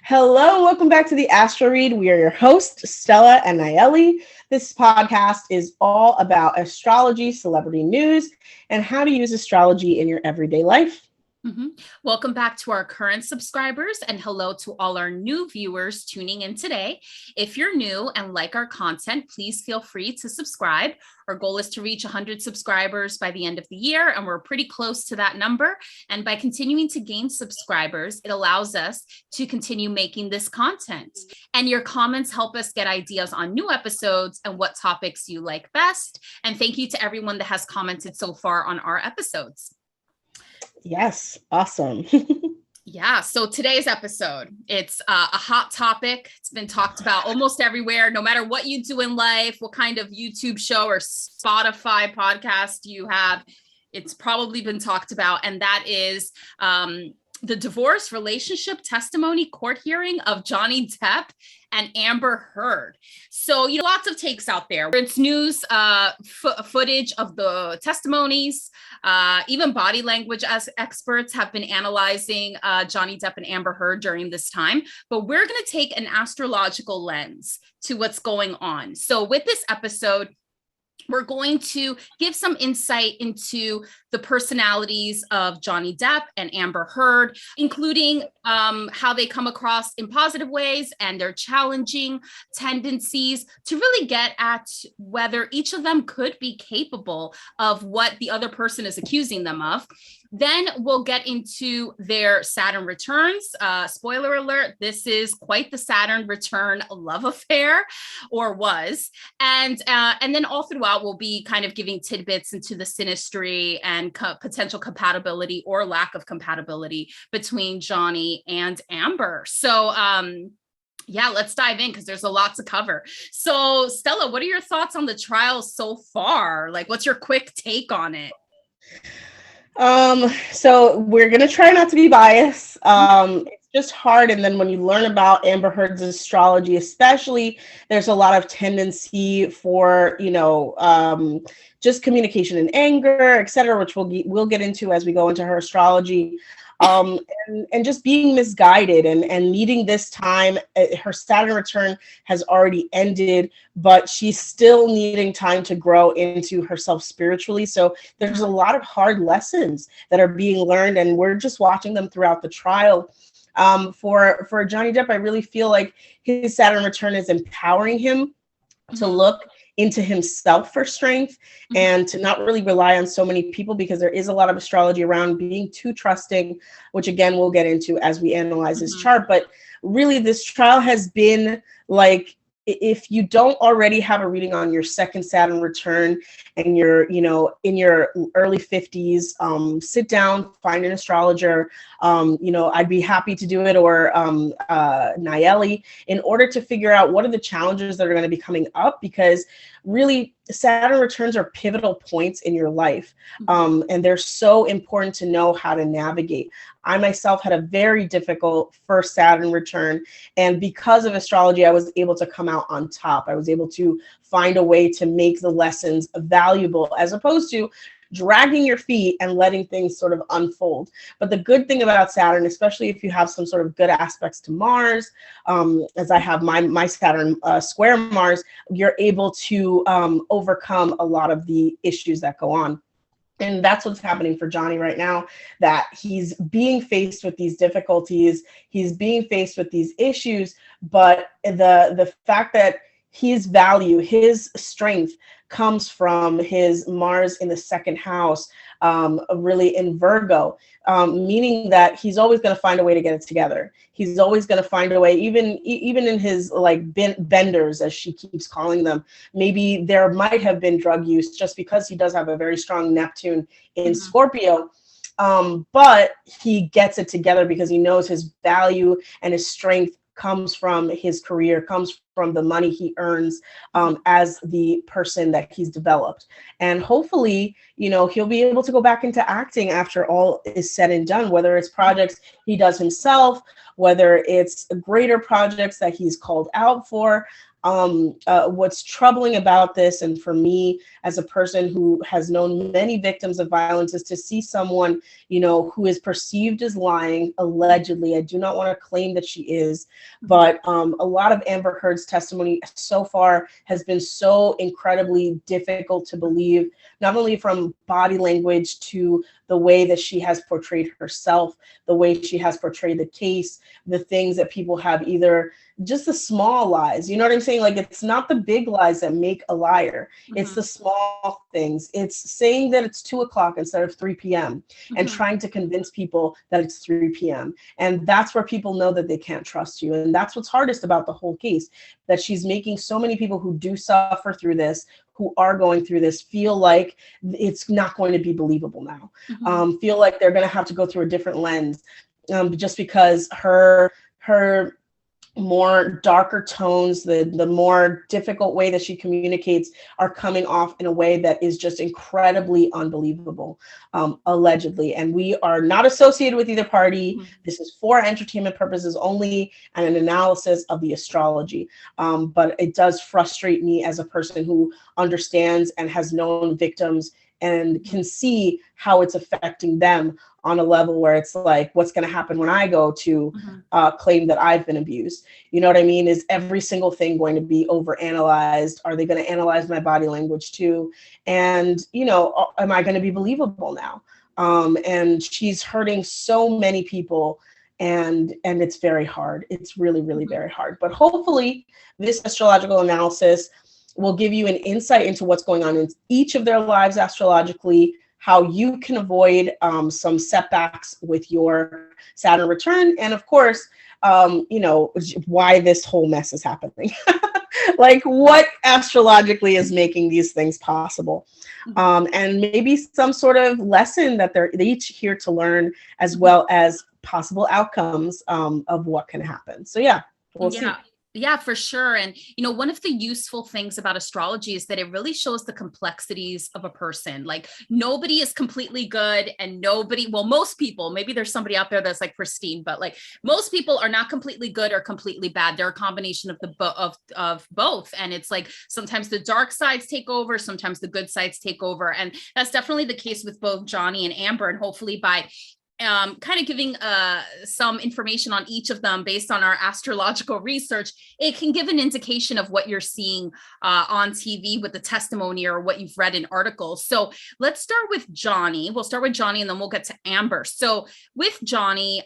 Hello, welcome back to the Astro Read. We are your hosts, Stella and Nayeli. This podcast is all about astrology, celebrity news, and how to use astrology in your everyday life. Welcome back to our current subscribers, and hello to all our new viewers tuning in today. If you're new and like our content, please feel free to subscribe. Our goal is to reach 100 subscribers by the end of the year, and we're pretty close to that number. And by continuing to gain subscribers, it allows us to continue making this content. And your comments help us get ideas on new episodes and what topics you like best. And thank you to everyone that has commented so far on our episodes. Yes, awesome. Yeah, so today's episode, it's a hot topic. It's been talked about almost everywhere, no matter what you do in life, what kind of YouTube show or Spotify podcast you have, it's probably been talked about. And that is the divorce relationship testimony court hearing of Johnny Depp and Amber Heard. So, lots of takes out there. It's news, footage of the testimonies, even body language as experts have been analyzing Johnny Depp and Amber Heard during this time. But we're going to take an astrological lens to what's going on. So with this episode, we're going to give some insight into the personalities of Johnny Depp and Amber Heard, including how they come across in positive ways and their challenging tendencies to really get at whether each of them could be capable of what the other person is accusing them of. Then we'll get into their Saturn returns. Spoiler alert, this is quite the Saturn return love affair, or was. And then all throughout, we'll be kind of giving tidbits into the Sinistry and potential compatibility or lack of compatibility between Johnny and Amber. So yeah, let's dive in because there's a lot to cover. So Stella, what are your thoughts on the trial so far? Like, what's your quick take on it? So we're going to try not to be biased. It's just hard. And then when you learn about Amber Heard's astrology, especially, there's a lot of tendency for, just communication and anger, et cetera, which we'll get into as we go into her astrology. And just being misguided and needing this time. Her Saturn return has already ended, but she's still needing time to grow into herself spiritually. So there's a lot of hard lessons that are being learned, and we're just watching them throughout the trial. For Johnny Depp, I really feel like his Saturn return is empowering him to look into himself for strength and to not really rely on so many people, because there is a lot of astrology around being too trusting, which again, we'll get into as we analyze his chart. But really this trial has been like, if you don't already have a reading on your second Saturn return and you're, in your early 50s, sit down, find an astrologer. I'd be happy to do it, or Nayeli, in order to figure out what are the challenges that are going to be coming up, because really Saturn returns are pivotal points in your life. And they're so important to know how to navigate. I myself had a very difficult first Saturn return, and because of astrology, I was able to come out on top. I was able to find a way to make the lessons valuable, as opposed to dragging your feet and letting things sort of unfold. But the good thing about Saturn, especially if you have some sort of good aspects to Mars, as I have my Saturn square Mars, you're able to overcome a lot of the issues that go on. And that's what's happening for Johnny right now, that he's being faced with these difficulties, he's being faced with these issues, but the fact that his value, his strength comes from his Mars in the second house, really in Virgo, meaning that he's always going to find a way to get it together. He's always going to find a way, even in his benders, as she keeps calling them. Maybe there might have been drug use, just because he does have a very strong Neptune in Scorpio. But he gets it together because he knows his value and his strength comes from his career, comes from the money he earns as the person that he's developed. And hopefully, he'll be able to go back into acting after all is said and done, whether it's projects he does himself, whether it's greater projects that he's called out for. What's troubling about this, and for me as a person who has known many victims of violence, is to see someone, you know, who is perceived as lying, allegedly. I do not want to claim that she is, but a lot of Amber Heard's testimony so far has been so incredibly difficult to believe, not only from body language to the way that she has portrayed herself, the way she has portrayed the case, the things that people have either just the small lies, you know what I'm saying? Like, it's not the big lies that make a liar. It's the small things. It's saying that it's 2 o'clock instead of 3 p.m. and trying to convince people that it's 3 p.m. And that's where people know that they can't trust you. And that's what's hardest about the whole case, that she's making so many people who do suffer through this, who are going through this, feel like it's not going to be believable now. Feel like they're going to have to go through a different lens, just because her more darker tones, the more difficult way that she communicates are coming off in a way that is just incredibly unbelievable, allegedly. And we are not associated with either party. This is for entertainment purposes only and an analysis of the astrology. But it does frustrate me as a person who understands and has known victims and can see how it's affecting them on a level where it's like, what's going to happen when I go to claim that I've been abused? You know what I mean? Is every single thing going to be overanalyzed? Are they going to analyze my body language too? And, you know, am I going to be believable now? And she's hurting so many people, and it's very hard. It's really, really very hard. But hopefully this astrological analysis will give you an insight into what's going on in each of their lives astrologically, how you can avoid some setbacks with your Saturn return, and of course, you know, why this whole mess is happening. Like, what astrologically is making these things possible, and maybe some sort of lesson that they're each here to learn, as well as possible outcomes of what can happen. So yeah, we'll see. Yeah, for sure. And, you know, one of the useful things about astrology is that it really shows the complexities of a person. Like, nobody is completely good, and most people, maybe there's somebody out there that's like pristine, but like most people are not completely good or completely bad. They're a combination of of both. And it's like, sometimes the dark sides take over, sometimes the good sides take over. And that's definitely the case with both Johnny and Amber. And hopefully by kind of giving some information on each of them based on our astrological research, it can give an indication of what you're seeing on TV with the testimony or what you've read in articles. So let's start with Johnny. We'll start with Johnny and then we'll get to Amber. So with Johnny,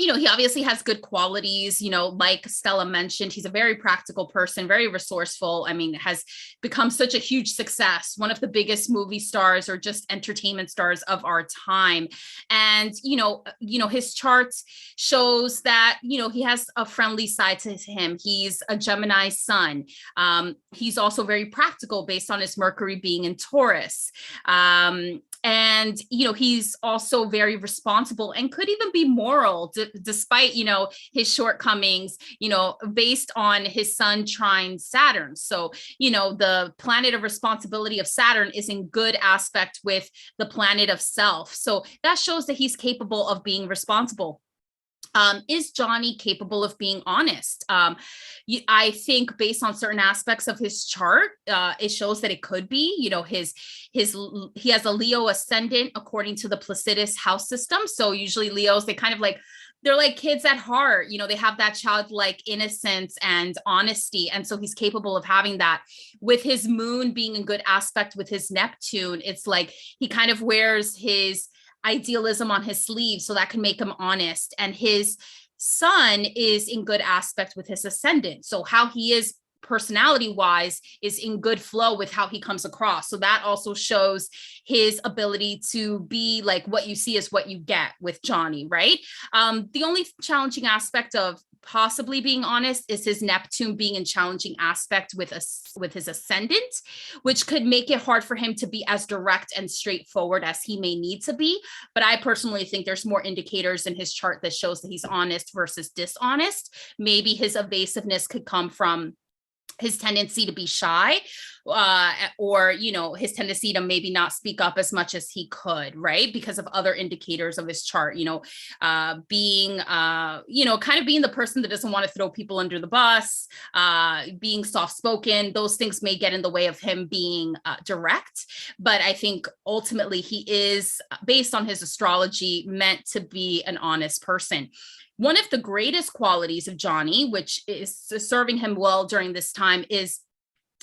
you know, he obviously has good qualities, you know, like Stella mentioned, he's a very practical person, very resourceful. I mean, has become such a huge success, one of the biggest movie stars or just entertainment stars of our time. And, you know, his charts shows that, you know, he has a friendly side to him. He's a Gemini sun. He's also very practical based on his Mercury being in Taurus. And, you know, he's also very responsible and could even be moral, despite, you know, his shortcomings, you know, based on his sun trine Saturn. So, you know, the planet of responsibility of Saturn is in good aspect with the planet of self. So that shows that he's capable of being responsible. Is Johnny capable of being honest? I think based on certain aspects of his chart, it shows that it could be, you know, he has a Leo ascendant according to the Placidus house system. So usually Leos, they're like kids at heart, you know, they have that childlike innocence and honesty. And so he's capable of having that. With his moon being in good aspect with his Neptune, it's like he kind of wears his idealism on his sleeve, so that can make him honest. And his sun is in good aspect with his ascendant, so how he is personality wise is in good flow with how he comes across. So that also shows his ability to be like, what you see is what you get with Johnny, right? The only challenging aspect of possibly being honest is his Neptune being in challenging aspect with his ascendant, which could make it hard for him to be as direct and straightforward as he may need to be. But I personally think there's more indicators in his chart that shows that he's honest versus dishonest. Maybe his evasiveness could come from his tendency to be shy, or, you know, his tendency to maybe not speak up as much as he could, right? Because of other indicators of his chart, you know, being, you know, kind of being the person that doesn't want to throw people under the bus, being soft-spoken. Those things may get in the way of him being direct. But I think ultimately he is, based on his astrology, meant to be an honest person. One of the greatest qualities of Johnny, which is serving him well during this time, is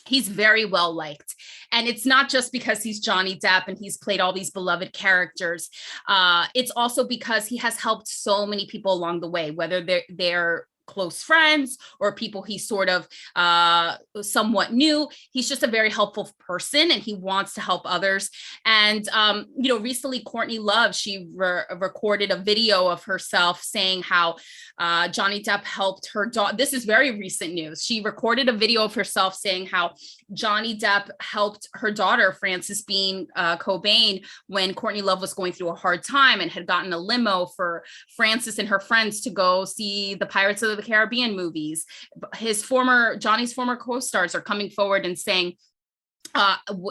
he's very well liked. And it's not just because he's Johnny Depp and he's played all these beloved characters. It's also because he has helped so many people along the way, whether they're close friends or people he sort of somewhat knew. He's just a very helpful person, and he wants to help others. And you know, recently Courtney Love, she recorded a video of herself saying how Johnny Depp helped her daughter. This is very recent news. She recorded a video of herself saying how Johnny Depp helped her daughter, Frances Bean Cobain, when Courtney Love was going through a hard time, and had gotten a limo for Frances and her friends to go see the Pirates of the Caribbean movies. Johnny's former co-stars are coming forward and saying,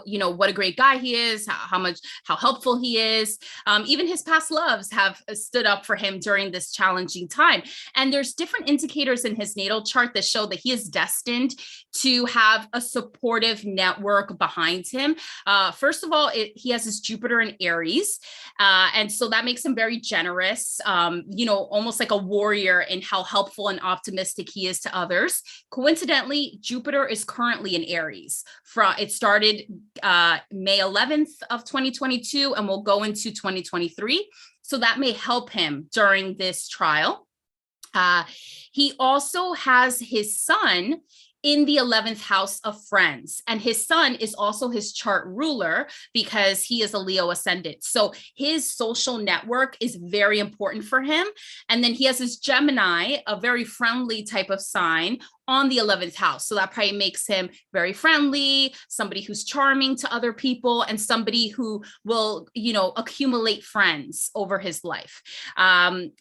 you know, what a great guy he is, how helpful he is. Even his past loves have stood up for him during this challenging time. And there's different indicators in his natal chart that show that he is destined to have a supportive network behind him. First of all, he has his Jupiter in Aries. And so that makes him very generous, you know, almost like a warrior in how helpful and optimistic he is to others. Coincidentally, Jupiter is currently in Aries. It started May 11th of 2022 and will go into 2023. So that may help him during this trial. He also has his sun in the 11th house of friends. And his sun is also his chart ruler because he is a Leo ascendant. So his social network is very important for him. And then he has his Gemini, a very friendly type of sign, on the 11th house. So that probably makes him very friendly, somebody who's charming to other people, and somebody who will, you know, accumulate friends over his life.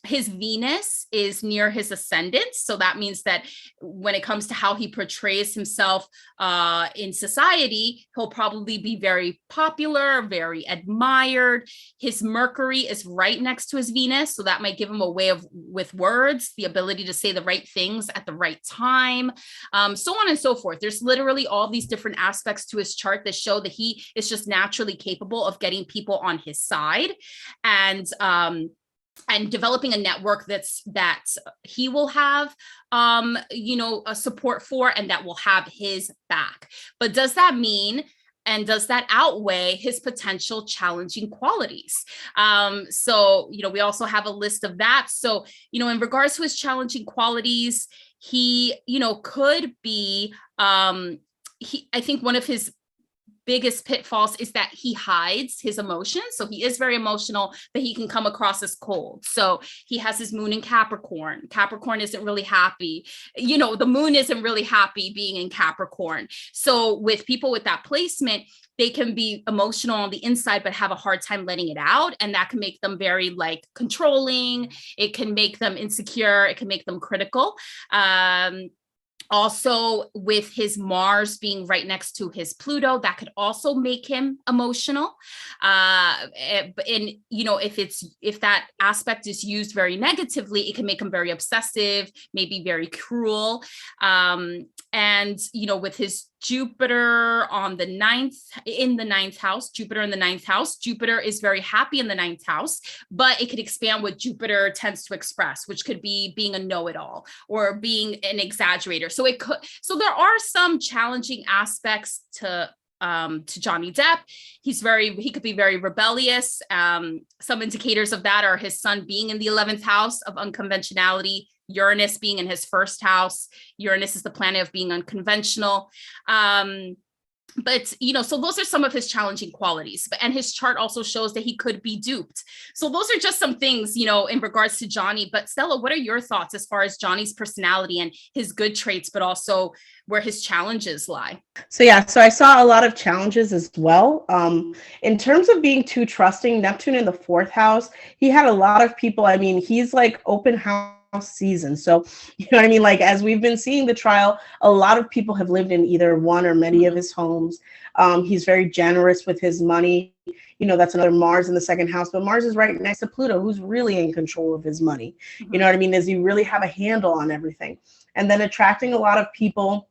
His Venus is near his ascendant. So that means that when it comes to how he portrays himself in society, he'll probably be very popular, very admired. His Mercury is right next to his Venus. So that might give him a way with words, the ability to say the right things at the right time. So on and so forth. There's literally all these different aspects to his chart that show that he is just naturally capable of getting people on his side, and developing a network that he will have, you know, a support for, and that will have his back. But does that mean, and does that outweigh his potential challenging qualities? So, you know, we also have a list of that. So, you know, in regards to his challenging qualities, he, you know, could be, I think one of his biggest pitfalls is that he hides his emotions. So he is very emotional, but he can come across as cold. So he has his moon in Capricorn. Capricorn isn't really happy. You know, the moon isn't really happy being in Capricorn. So with people with that placement, they can be emotional on the inside, but have a hard time letting it out. And that can make them very like controlling. It can make them insecure. It can make them critical. Also, with his Mars being right next to his Pluto, that could also make him emotional. And, you know, if that aspect is used very negatively, it can make him very obsessive, maybe very cruel. And, you know, with his Jupiter in the ninth house, Jupiter in the ninth house, Jupiter is very happy in the ninth house, but it could expand what Jupiter tends to express, which could be being a know-it-all or being an exaggerator. So there are some challenging aspects to Johnny Depp. He could be very rebellious. Some indicators of that are his sun being in the 11th house of unconventionality, Uranus being in his first house. Uranus is the planet of being unconventional. But, you know, so those are some of his challenging qualities. And his chart also shows that he could be duped. So those are just some things, you know, in regards to Johnny. But Stella, what are your thoughts as far as Johnny's personality and his good traits, but also where his challenges lie? So I saw a lot of challenges as well. In terms of being too trusting, Neptune in the fourth house, he had a lot of people. I mean, he's like open house season. So, you know what I mean? Like, as we've been seeing the trial, a lot of people have lived in either one or many of his homes. He's very generous with his money. You know, that's another Mars in the second house, but Mars is right next to Pluto, who's really in control of his money. You know what I mean? Does he really have a handle on everything? And then attracting a lot of people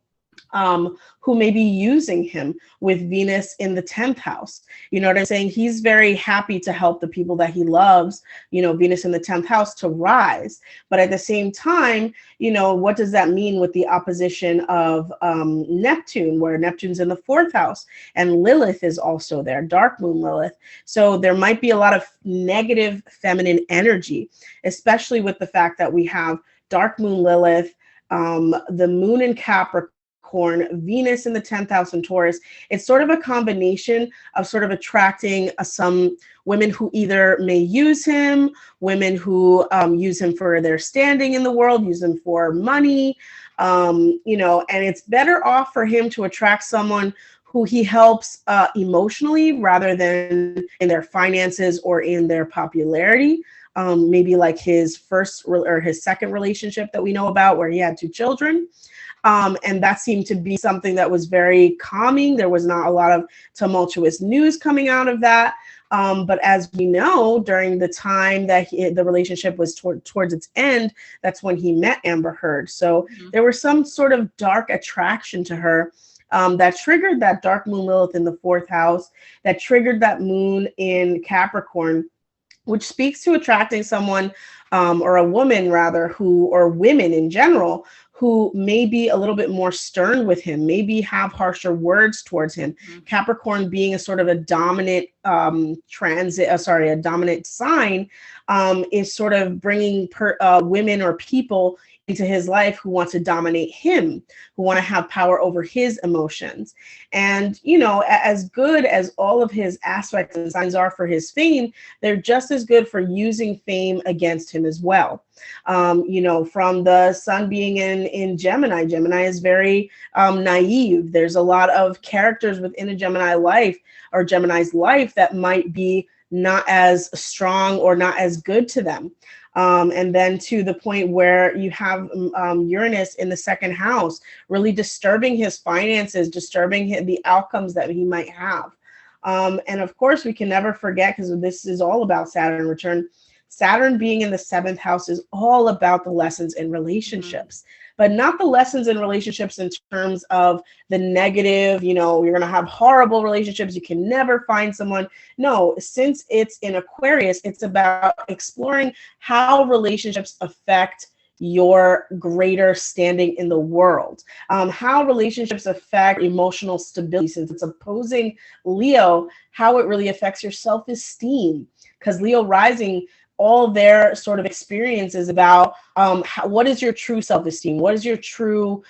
who may be using him with Venus in the 10th house. You know what I'm saying? He's very happy to help the people that he loves, you know, Venus in the 10th house, to rise. But at the same time, you know, what does that mean with the opposition of Neptune, where Neptune's in the 4th house and Lilith is also there, dark moon Lilith. So there might be a lot of negative feminine energy, especially with the fact that we have dark moon Lilith, the moon in Capricorn, Venus in the 10th house in Taurus. It's sort of a combination of sort of attracting some women who either may use him, women who use him for their standing in the world, use him for money, you know, and it's better off for him to attract someone who he helps emotionally rather than in their finances or in their popularity. Maybe like his first or his second relationship that we know about, where he had 2 children. And that seemed to be something that was very calming. There was not a lot of tumultuous news coming out of that. But as we know, during the time that the relationship was towards its end, that's when he met Amber Heard. So there was some sort of dark attraction to her that triggered that dark moon Lilith in the 4th house, that triggered that moon in Capricorn, which speaks to attracting someone or a woman rather, who, or women in general, who may be a little bit more stern with him, maybe have harsher words towards him. Capricorn being a sort of a dominant a dominant sign, is sort of bringing women or people into his life who want to dominate him, who want to have power over his emotions. And, you know, as good as all of his aspects and signs are for his fame, they're just as good for using fame against him as well. You know, from the sun being in Gemini, Gemini is very naive. There's a lot of characters within a Gemini life or Gemini's life that might be not as strong or not as good to them. And then to the point where you have Uranus in the 2nd house, really disturbing his finances, disturbing the outcomes that he might have. And of course, we can never forget, because this is all about Saturn return, Saturn being in the 7th house is all about the lessons in relationships, but not the lessons in relationships in terms of the negative, you know, you're going to have horrible relationships, you can never find someone. No, since it's in Aquarius, it's about exploring how relationships affect your greater standing in the world, how relationships affect emotional stability, since it's opposing Leo, how it really affects your self-esteem, because Leo rising, all their sort of experiences about what is your true self-esteem, what is your true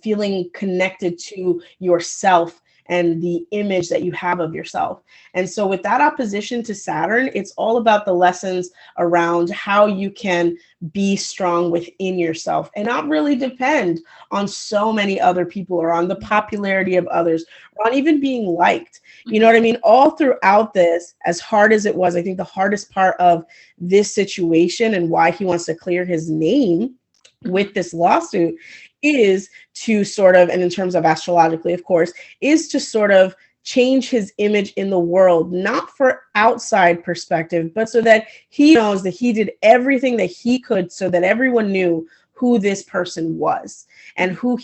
feeling connected to yourself and the image that you have of yourself. And so with that opposition to Saturn, it's all about the lessons around how you can be strong within yourself and not really depend on so many other people or on the popularity of others or on even being liked. You know what I mean? All throughout this, as hard as it was, I think the hardest part of this situation and why he wants to clear his name with this lawsuit is to sort of, and in terms of astrologically, of course, is to sort of change his image in the world, not for outside perspective, but so that he knows that he did everything that he could so that everyone knew who this person was and who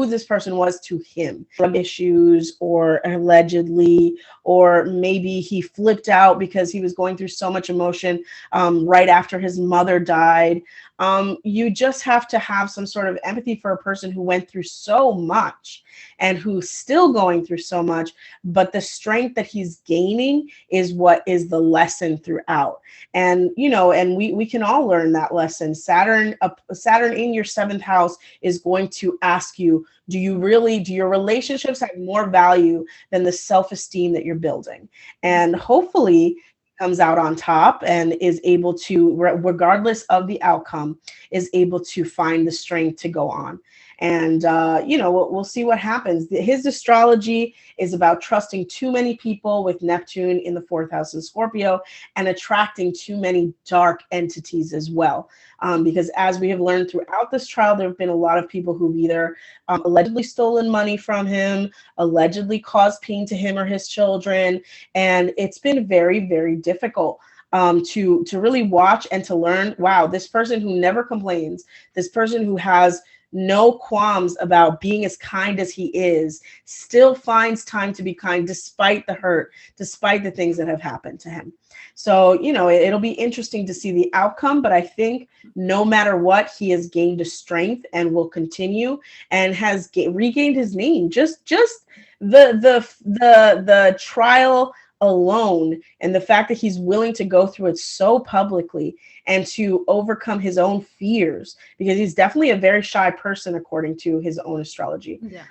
this person was to him. Drug issues, or allegedly, or maybe he flipped out because he was going through so much emotion right after his mother died. You just have to have some sort of empathy for a person who went through so much and who's still going through so much, but the strength that he's gaining is what is the lesson throughout. And, you know, and we can all learn that lesson. Saturn in your 7th house is going to ask you, do your relationships have more value than the self-esteem that you're building? And hopefully comes out on top and is able to, regardless of the outcome, is able to find the strength to go on. And, you know, we'll see what happens. His astrology is about trusting too many people with Neptune in the 4th house in Scorpio and attracting too many dark entities as well. because as we have learned throughout this trial, there have been a lot of people who've either allegedly stolen money from him, allegedly caused pain to him or his children, and it's been very, very difficult to really watch and to learn, wow, this person who never complains, this person who has no qualms about being as kind as he is, still finds time to be kind despite the hurt, despite the things that have happened to him. So, you know, it'll be interesting to see the outcome, but I think no matter what, he has gained a strength and will continue and has regained his name. Just the trial alone and the fact that he's willing to go through it so publicly and to overcome his own fears, because he's definitely a very shy person according to his own astrology. Yeah.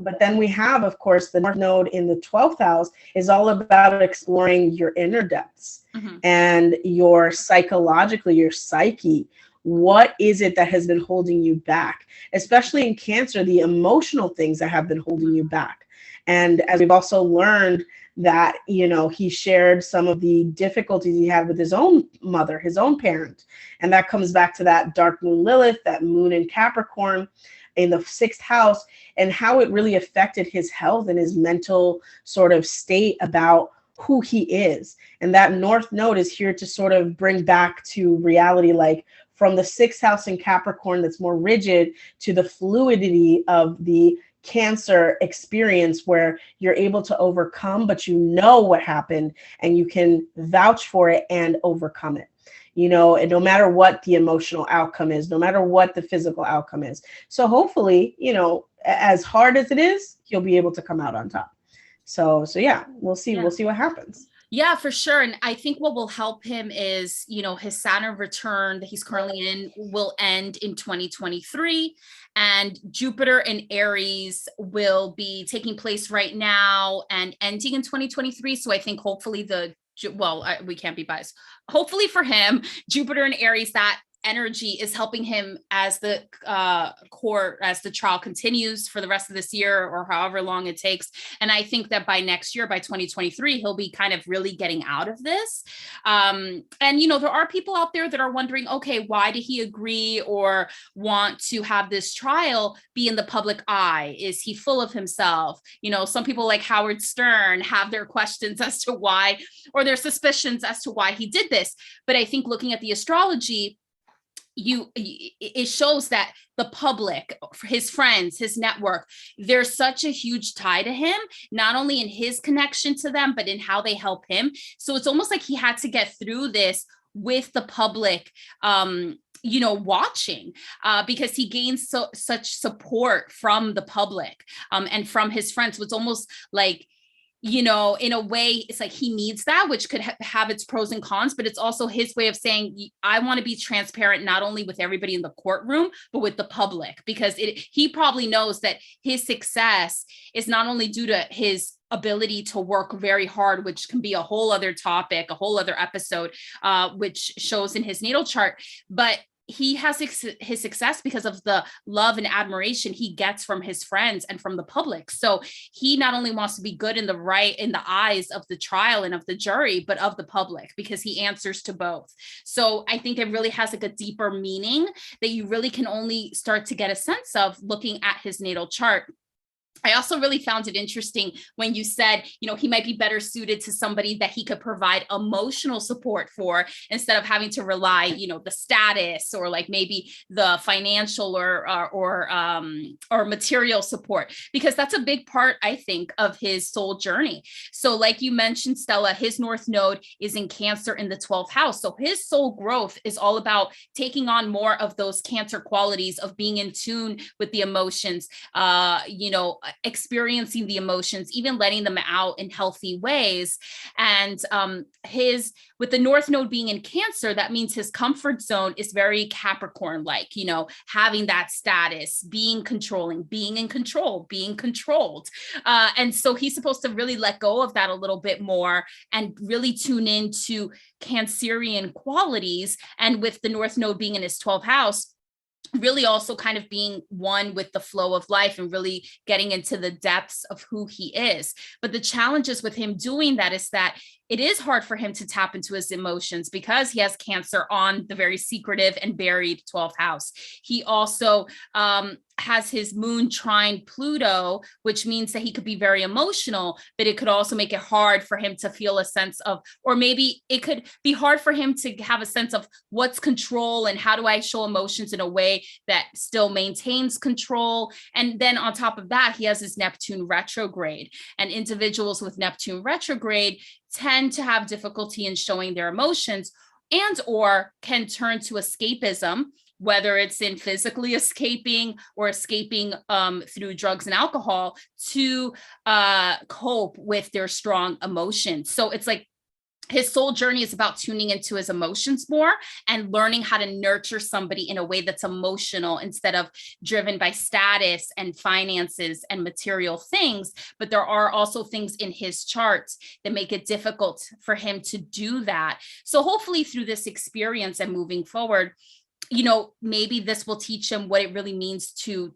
But then we have, of course, the North Node in the 12th house is all about exploring your inner depths and your psychologically, your psyche. What is it that has been holding you back? Especially in Cancer, the emotional things that have been holding you back. And as we've also learned that, you know, he shared some of the difficulties he had with his own mother, his own parent. And that comes back to that dark moon Lilith, that moon in Capricorn in the 6th house, and how it really affected his health and his mental sort of state about who he is. And that North Node is here to sort of bring back to reality, like from the 6th house in Capricorn that's more rigid to the fluidity of the Cancer experience where you're able to overcome, but you know what happened and you can vouch for it and overcome it, you know, and no matter what the emotional outcome is, no matter what the physical outcome is. So hopefully, you know, as hard as it is, he'll be able to come out on top. So yeah, we'll see. We'll see what happens. Yeah, for sure. And I think what will help him is, you know, his Saturn return that he's currently in will end in 2023. And Jupiter in Aries will be taking place right now and ending in 2023. So I think hopefully we can't be biased. Hopefully for him, Jupiter in Aries, that energy is helping him as the trial continues for the rest of this year or however long it takes. And I think that by next year, by 2023, he'll be kind of really getting out of this. And, you know, there are people out there that are wondering, okay, why did he agree or want to have this trial be in the public eye? Is he full of himself? You know, some people like Howard Stern have their questions as to why, or their suspicions as to why he did this. But I think looking at the astrology, it shows that the public, his friends, his network, there's such a huge tie to him, not only in his connection to them, but in how they help him. So it's almost like he had to get through this with the public, you know, watching, because he gains such support from the public and from his friends. So it's almost like, you know, in a way, it's like he needs that, which could have its pros and cons, but it's also his way of saying, I want to be transparent, not only with everybody in the courtroom, but with the public, because he probably knows that his success is not only due to his ability to work very hard, which can be a whole other topic, a whole other episode, which shows in his natal chart, but he has his success because of the love and admiration he gets from his friends and from the public. So he not only wants to be good in the eyes of the trial and of the jury, but of the public, because he answers to both. So I think it really has like a deeper meaning that you really can only start to get a sense of looking at his natal chart. I also really found it interesting when you said, you know, he might be better suited to somebody that he could provide emotional support for instead of having to rely, you know, the status or like maybe the financial or material support, because that's a big part, I think, of his soul journey. So like you mentioned, Stella, his North Node is in Cancer in the 12th house. So his soul growth is all about taking on more of those Cancer qualities of being in tune with the emotions, you know, experiencing the emotions, even letting them out in healthy ways. And with the North Node being in Cancer, that means his comfort zone is very Capricorn-like, you know, having that status, being controlling, being in control, being controlled. And so he's supposed to really let go of that a little bit more and really tune into Cancerian qualities. And with the North Node being in his 12th house, really also kind of being one with the flow of life and really getting into the depths of who he is. But the challenges with him doing that is that it is hard for him to tap into his emotions because he has Cancer on the very secretive and buried 12th house. He also has his moon trine Pluto, which means that he could be very emotional, but it could also make it hard for him to feel a sense of, or maybe it could be hard for him to have a sense of what's control and how do I show emotions in a way that still maintains control. And then on top of that, he has his Neptune retrograde, and individuals with Neptune retrograde tend to have difficulty in showing their emotions and or can turn to escapism, whether it's in physically escaping or escaping through drugs and alcohol to cope with their strong emotions. So it's like his soul journey is about tuning into his emotions more and learning how to nurture somebody in a way that's emotional instead of driven by status and finances and material things. But there are also things in his charts that make it difficult for him to do that. So hopefully through this experience and moving forward, maybe this will teach him what it really means to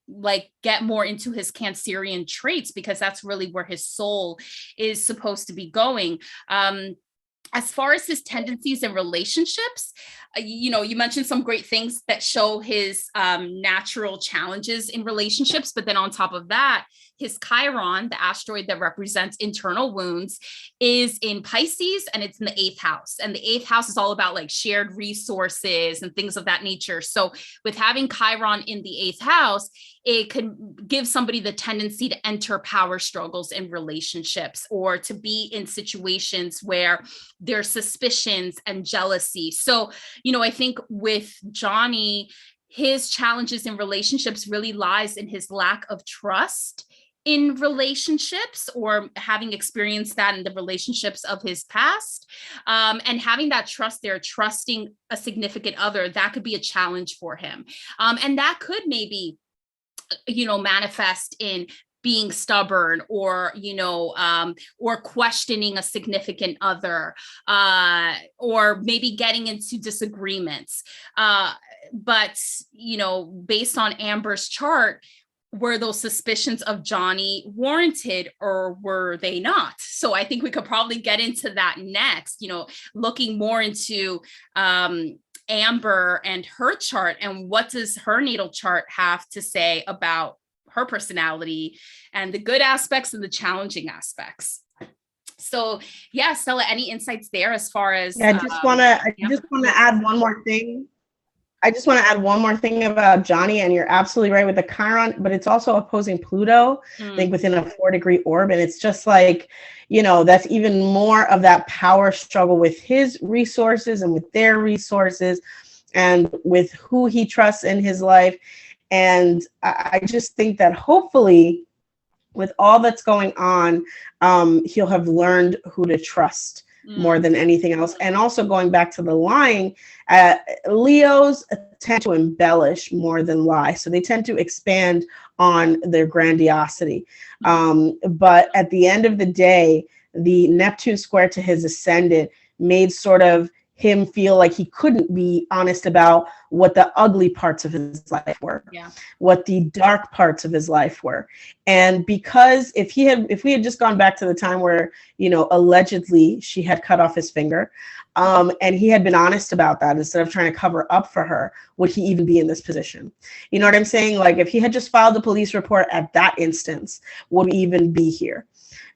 like get more into his Cancerian traits, because that's really where his soul is supposed to be going. As far as his tendencies and relationships, you mentioned some great things that show his natural challenges in relationships, but then on top of that, his Chiron, the asteroid that represents internal wounds, is in Pisces, and it's in the 8th house. And the 8th house is all about like shared resources and things of that nature. So with having Chiron in the 8th house, it can give somebody the tendency to enter power struggles in relationships or to be in situations where there's suspicions and jealousy. So, I think with Johnny, his challenges in relationships really lies in his lack of trust in relationships, or having experienced that in the relationships of his past, and having that trust there, trusting a significant other, that could be a challenge for him. And that could maybe, manifest in being stubborn or, or questioning a significant other, or maybe getting into disagreements. But, based on Amber's chart, were those suspicions of Johnny warranted or were they not? So I think we could probably get into that next, looking more into Amber and her chart, and what does her natal chart have to say about her personality and the good aspects and the challenging aspects. So yeah, Stella, any insights there as far as I just want to add one more thing. I just want to add one more thing about Johnny, and you're absolutely right with the Chiron, but it's also opposing Pluto, I think within a 4-degree orb. And it's just like, that's even more of that power struggle with his resources and with their resources and with who he trusts in his life. And I just think that hopefully with all that's going on, he'll have learned who to trust more than anything else. And also going back to the lying, Leos tend to embellish more than lie. So they tend to expand on their grandiosity. But at the end of the day, the Neptune square to his ascendant made sort of him feel like he couldn't be honest about what the ugly parts of his life were, what the dark parts of his life were. And because if we had just gone back to the time where, allegedly she had cut off his finger, and he had been honest about that instead of trying to cover up for her, would he even be in this position? You know what I'm saying? Like if he had just filed a police report at that instance, would we even be here?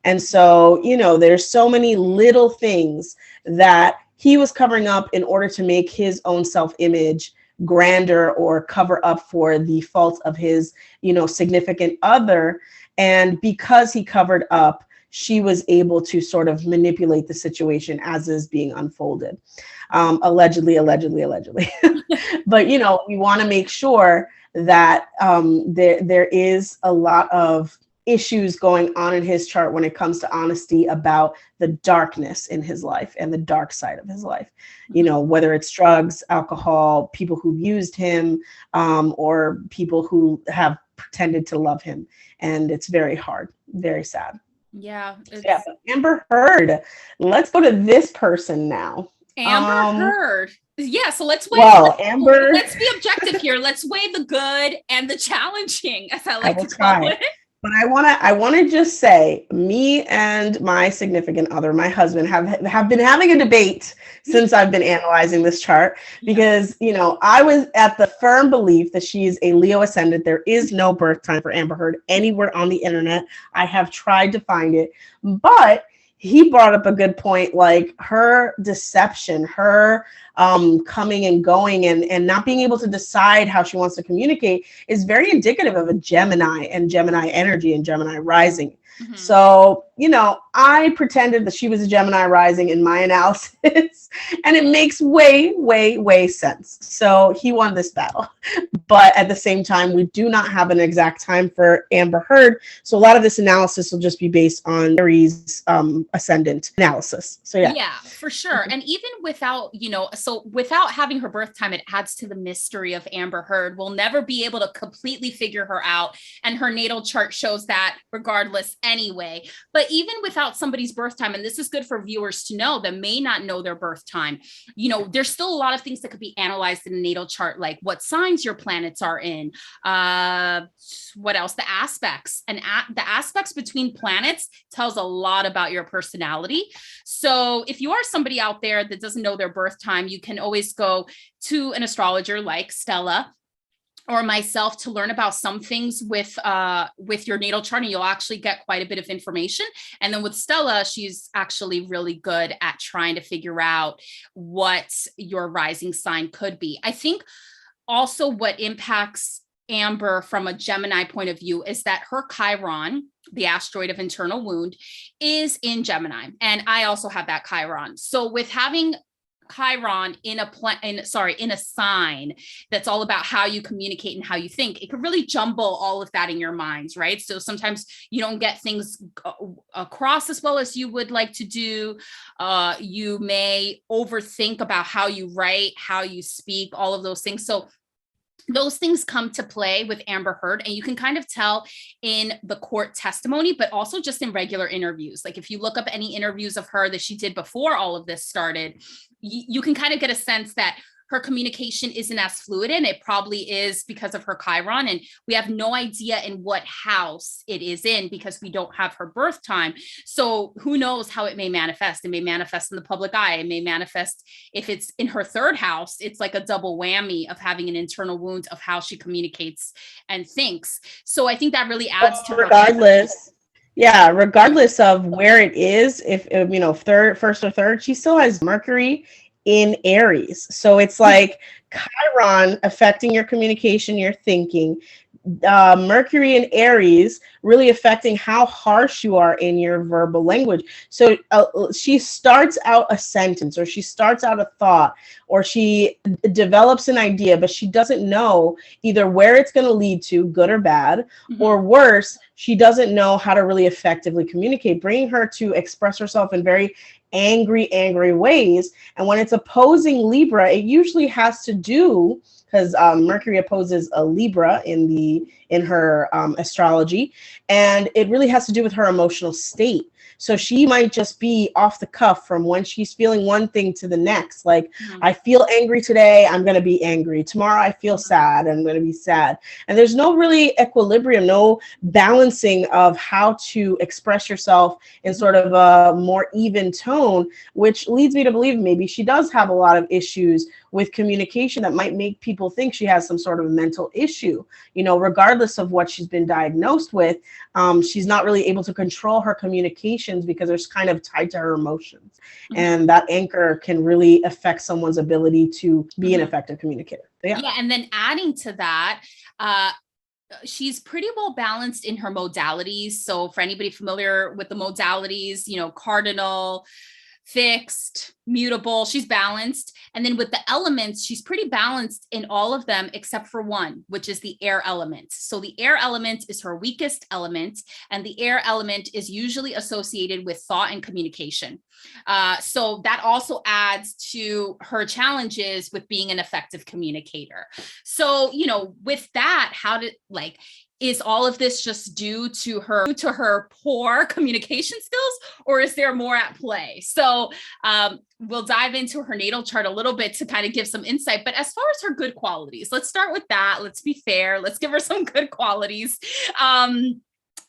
And so, there's so many little things that he was covering up in order to make his own self-image grander or cover up for the faults of his, significant other. And because he covered up, she was able to sort of manipulate the situation as is being unfolded. Allegedly. But, we want to make sure that there is a lot of issues going on in his chart when it comes to honesty about the darkness in his life and the dark side of his life, whether it's drugs, alcohol, people who've used him, or people who have pretended to love him. And it's very hard, very sad. Yeah. Amber Heard. Let's go to this person now. Amber Heard. Yeah, so let's weigh. Well, Amber, Let's be objective here. Let's weigh the good and the challenging, as I I like will to call try. it. But I want to just say, me and my significant other, my husband, have been having a debate since I've been analyzing this chart because, I was at the firm belief that she's a Leo ascendant. There is no birth time for Amber Heard anywhere on the internet. I have tried to find it, but he brought up a good point, like her deception, her coming and going and not being able to decide how she wants to communicate is very indicative of a Gemini and Gemini energy and Gemini rising. Mhm. So, I pretended that she was a Gemini rising in my analysis, and it makes way, way, way sense. So he won this battle. But at the same time, we do not have an exact time for Amber Heard. So a lot of this analysis will just be based on Aries ascendant analysis. So yeah. Yeah, for sure. And even without, so without having her birth time, it adds to the mystery of Amber Heard. We'll never be able to completely figure her out. And her natal chart shows that regardless anyway. But even without somebody's birth time, and this is good for viewers to know that may not know their birth time, there's still a lot of things that could be analyzed in a natal chart, like what signs your planets are in, what else, the aspects, and the aspects between planets tells a lot about your personality. So if you are somebody out there that doesn't know their birth time, you can always go to an astrologer like Stella or myself to learn about some things with your natal chart, and you'll actually get quite a bit of information. And then with Stella, she's actually really good at trying to figure out what your rising sign could be. I think also what impacts Amber from a Gemini point of view is that her Chiron, the asteroid of internal wound, is in Gemini. And I also have that Chiron. So with having Chiron in a sign that's all about how you communicate and how you think, it could really jumble all of that in your minds, right? So sometimes you don't get things across as well as you would like to do. You may overthink about how you write, how you speak, all of those things. So those things come to play with Amber Heard, and you can kind of tell in the court testimony, but also just in regular interviews. Like if you look up any interviews of her that she did before all of this started, you can kind of get a sense that her communication isn't as fluid, and it probably is because of her Chiron. And we have no idea in what house it is in because we don't have her birth time. So who knows how it may manifest? It may manifest in the public eye. It may manifest if it's in her third house. It's like a double whammy of having an internal wound of how she communicates and thinks. So I think that really adds to regardless. Yeah, regardless of where it is, if first or third, she still has Mercury in Aries. So it's like Chiron affecting your communication, your thinking, Mercury in Aries really affecting how harsh you are in your verbal language. So she starts out a sentence, or she starts out a thought, or she develops an idea, but she doesn't know either where it's going to lead to, good or bad, or worse, she doesn't know how to really effectively communicate, bringing her to express herself in very angry ways. And when it's opposing Libra, it usually has to do, because Mercury opposes a Libra in her astrology, and it really has to do with her emotional state. So she might just be off the cuff from when she's feeling one thing to the next. Like, I feel angry today, I'm going to be angry. Tomorrow I feel sad, I'm going to be sad. And there's no really equilibrium, no balancing of how to express yourself in sort of a more even tone, which leads me to believe maybe she does have a lot of issues with communication that might make people think she has some sort of mental issue. Regardless of what she's been diagnosed with, she's not really able to control her communications because they're kind of tied to her emotions. And that anchor can really affect someone's ability to be an effective communicator. Yeah, and then adding to that, she's pretty well balanced in her modalities. So for anybody familiar with the modalities, cardinal, fixed, mutable, she's balanced. And then with the elements, she's pretty balanced in all of them except for one, which is the air element. So the air element is her weakest element, and the air element is usually associated with thought and communication. So that also adds to her challenges with being an effective communicator. So, with that, is all of this just due to her poor communication skills, or is there more at play? So we'll dive into her natal chart a little bit to kind of give some insight. But as far as her good qualities, let's start with that. Let's be fair. Let's give her some good qualities.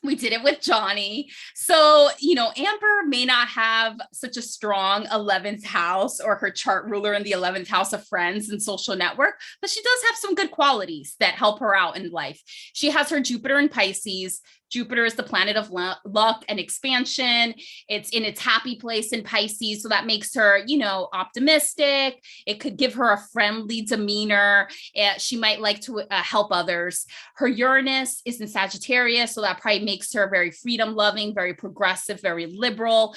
We did it with Johnny. So, Amber may not have such a strong 11th house or her chart ruler in the 11th house of friends and social network, but she does have some good qualities that help her out in life. She has her Jupiter in Pisces. Jupiter is the planet of luck and expansion. It's in its happy place in Pisces. So that makes her, optimistic. It could give her a friendly demeanor. She might like to help others. Her Uranus is in Sagittarius. So that probably makes her very freedom loving, very progressive, very liberal.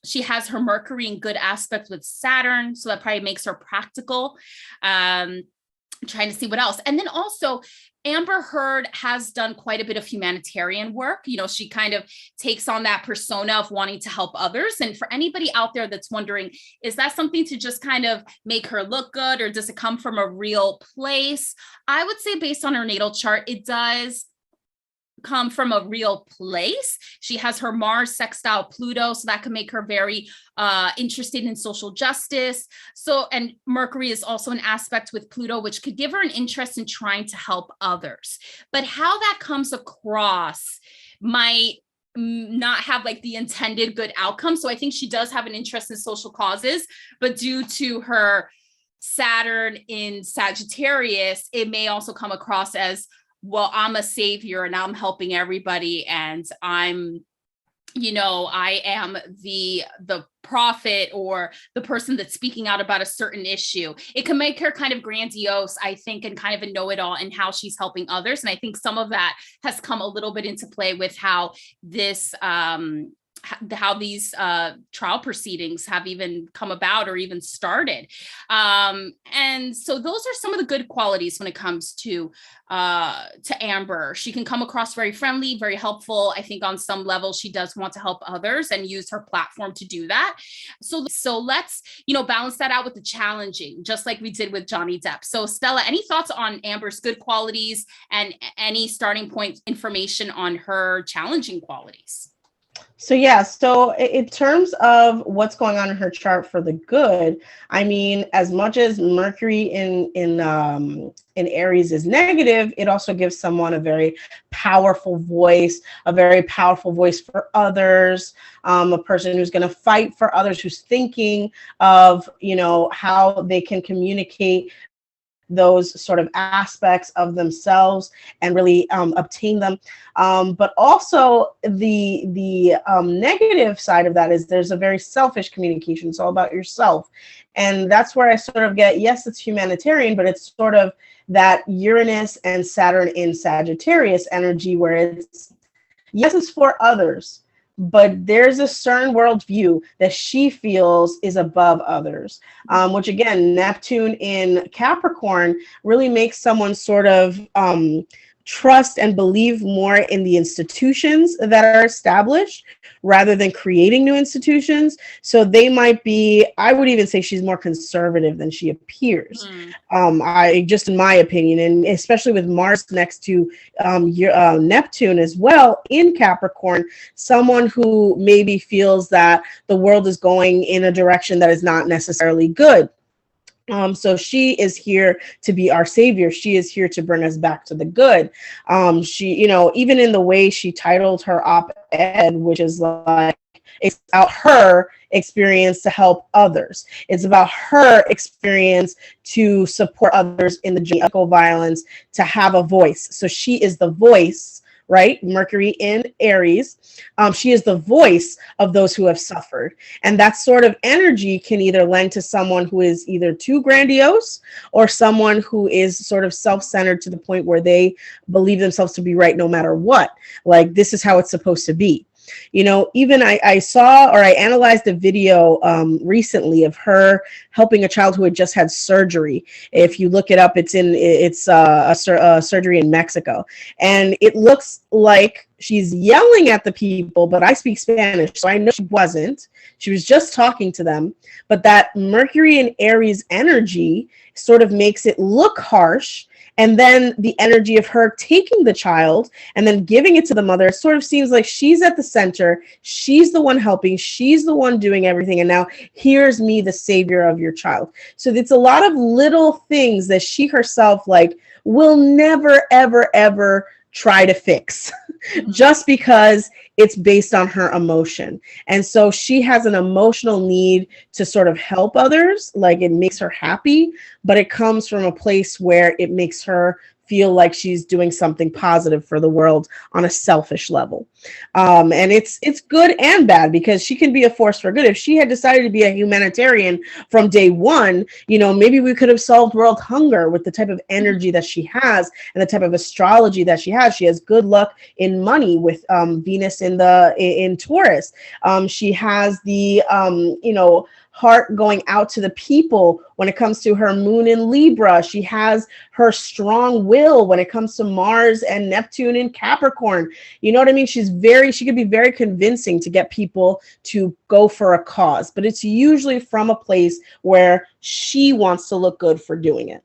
She has her Mercury in good aspect with Saturn. So that probably makes her practical. I'm trying to see what else. And then also, Amber Heard has done quite a bit of humanitarian work. She kind of takes on that persona of wanting to help others. And for anybody out there that's wondering, is that something to just kind of make her look good, or does it come from a real place? I would say based on her natal chart, it does come from a real place. She has her Mars sextile Pluto, so that can make her very interested in social justice. And Mercury is also an aspect with Pluto, which could give her an interest in trying to help others. But how that comes across might not have like the intended good outcome. So I think she does have an interest in social causes, but due to her Saturn in Sagittarius, it may also come across as, well, I'm a savior and I'm helping everybody, and I am the prophet or the person that's speaking out about a certain issue. It can make her kind of grandiose, I think, and kind of a know-it-all in how she's helping others. And I think some of that has come a little bit into play with how these trial proceedings have even come about or even started. And so those are some of the good qualities when it comes to Amber. She can come across very friendly, very helpful. I think on some level, she does want to help others and use her platform to do that. So let's, balance that out with the challenging, just like we did with Johnny Depp. So Stella, any thoughts on Amber's good qualities and any starting point information on her challenging qualities? So in terms of what's going on in her chart for the good, I mean, as much as Mercury in Aries is negative, it also gives someone a very powerful voice for others, a person who's going to fight for others, who's thinking of, how they can communicate those sort of aspects of themselves and really obtain them. But also the negative side of that is there's a very selfish communication. It's all about yourself. And that's where I sort of get, yes, it's humanitarian, but it's sort of that Uranus and Saturn in Sagittarius energy where it's, yes, it's for others, but there's a certain worldview that she feels is above others, which again, Neptune in Capricorn really makes someone sort of trust and believe more in the institutions that are established rather than creating new institutions. So they might be, I would even say she's more conservative than she appears. Just in my opinion, and especially with Mars next to Neptune as well in Capricorn, someone who maybe feels that the world is going in a direction that is not necessarily good. So she is here to be our savior. She is here to bring us back to the good. She, even in the way she titled her op-ed, which is like, it's about her experience to help others. It's about her experience to support others in the journey of violence, to have a voice. So she is the voice, right? Mercury in Aries. She is the voice of those who have suffered. And that sort of energy can either lend to someone who is either too grandiose or someone who is sort of self-centered to the point where they believe themselves to be right no matter what. Like, this is how it's supposed to be. Even I saw, or I analyzed a video recently of her helping a child who had just had surgery. If you look it up, it's a surgery in Mexico, and it looks like she's yelling at the people, but I speak Spanish, so I know she wasn't. She was just talking to them. But that Mercury and Aries energy sort of makes it look harsh. And then the energy of her taking the child and then giving it to the mother, it sort of seems like she's at the center. She's the one helping. She's the one doing everything. And now here's me, the savior of your child. So it's a lot of little things that she herself like will never, ever, ever try to fix just because it's based on her emotion. And so she has an emotional need to sort of help others, like it makes her happy, but it comes from a place where it makes her feel like she's doing something positive for the world on a selfish level. And it's good and bad, because she can be a force for good. If she had decided to be a humanitarian from day one, you know, maybe we could have solved world hunger with the type of energy that she has and the type of astrology that she has. She has good luck in money with Venus in Taurus. She has the, you know, heart going out to the people when it comes to her moon in Libra. She has her strong will when it comes to Mars and Neptune in Capricorn. You know what I mean? She could be very convincing to get people to go for a cause, but it's usually from a place where she wants to look good for doing it.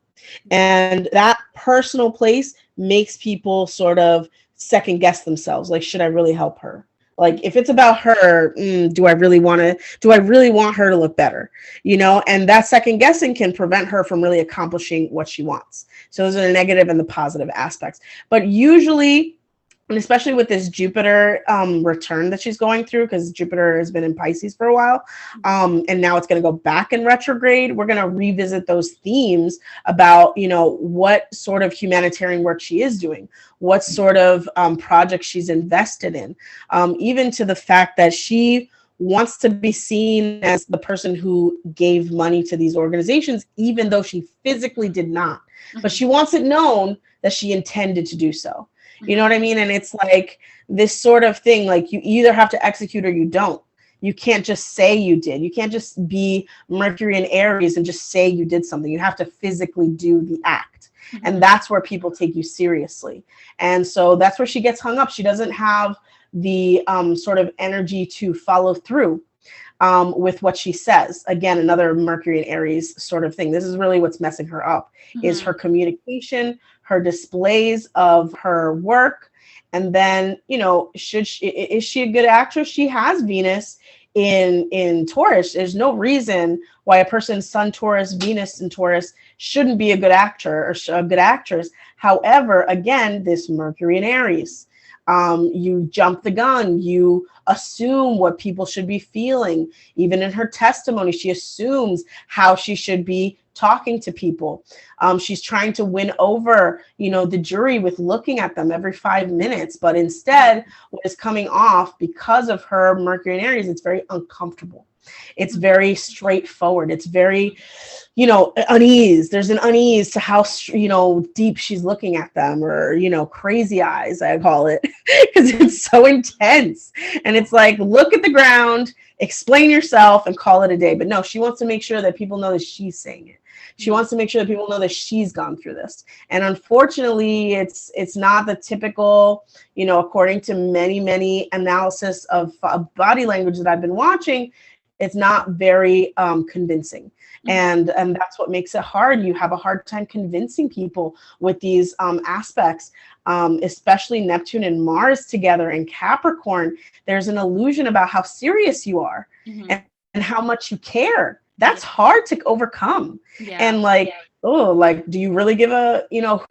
And that personal place makes people sort of second guess themselves. Like, should I really help her? Like, if it's about her, do I really want her to look better? You know, and that second guessing can prevent her from really accomplishing what she wants. So those are the negative and the positive aspects. But usually, and especially with this Jupiter return that she's going through, because Jupiter has been in Pisces for a while, and now it's going to go back in retrograde, we're going to revisit those themes about, you know, what sort of humanitarian work she is doing, what sort of projects she's invested in, even to the fact that she wants to be seen as the person who gave money to these organizations, even though she physically did not. But she wants it known that she intended to do so. You know what I mean? And it's like this sort of thing, like you either have to execute or you don't. You can't just say you did. You can't just be Mercury and Aries and just say you did something. You have to physically do the act. And that's where people take you seriously. And so that's where she gets hung up. She doesn't have the sort of energy to follow through with what she says. Again, another Mercury and Aries sort of thing. This is really what's messing her up, is her communication, her displays of her work. And then, you know, is she a good actress? She has Venus in Taurus. There's no reason why a person's Sun Taurus, Venus in Taurus shouldn't be a good actor or a good actress. However, again, this Mercury and Aries, you jump the gun, you assume what people should be feeling. Even in her testimony, she assumes how she should be talking to people. She's trying to win over, you know, the jury with looking at them every 5 minutes. But instead, what is coming off because of her Mercury and Aries, it's very uncomfortable. It's very straightforward. It's very, you know, unease. There's an unease to how, you know, deep she's looking at them, or, you know, crazy eyes, I call it, because it's so intense. And it's like, look at the ground, explain yourself, and call it a day. But no, she wants to make sure that people know that she's saying it. She wants to make sure that people know that she's gone through this. And unfortunately, it's not the typical, you know, according to many analysis of body language that I've been watching, it's not very convincing. And that's what makes it hard. You have a hard time convincing people with these aspects, especially Neptune and Mars together in Capricorn. There's an illusion about how serious you are and how much you care. That's hard to overcome. And like, oh, like, do you really give a, you know,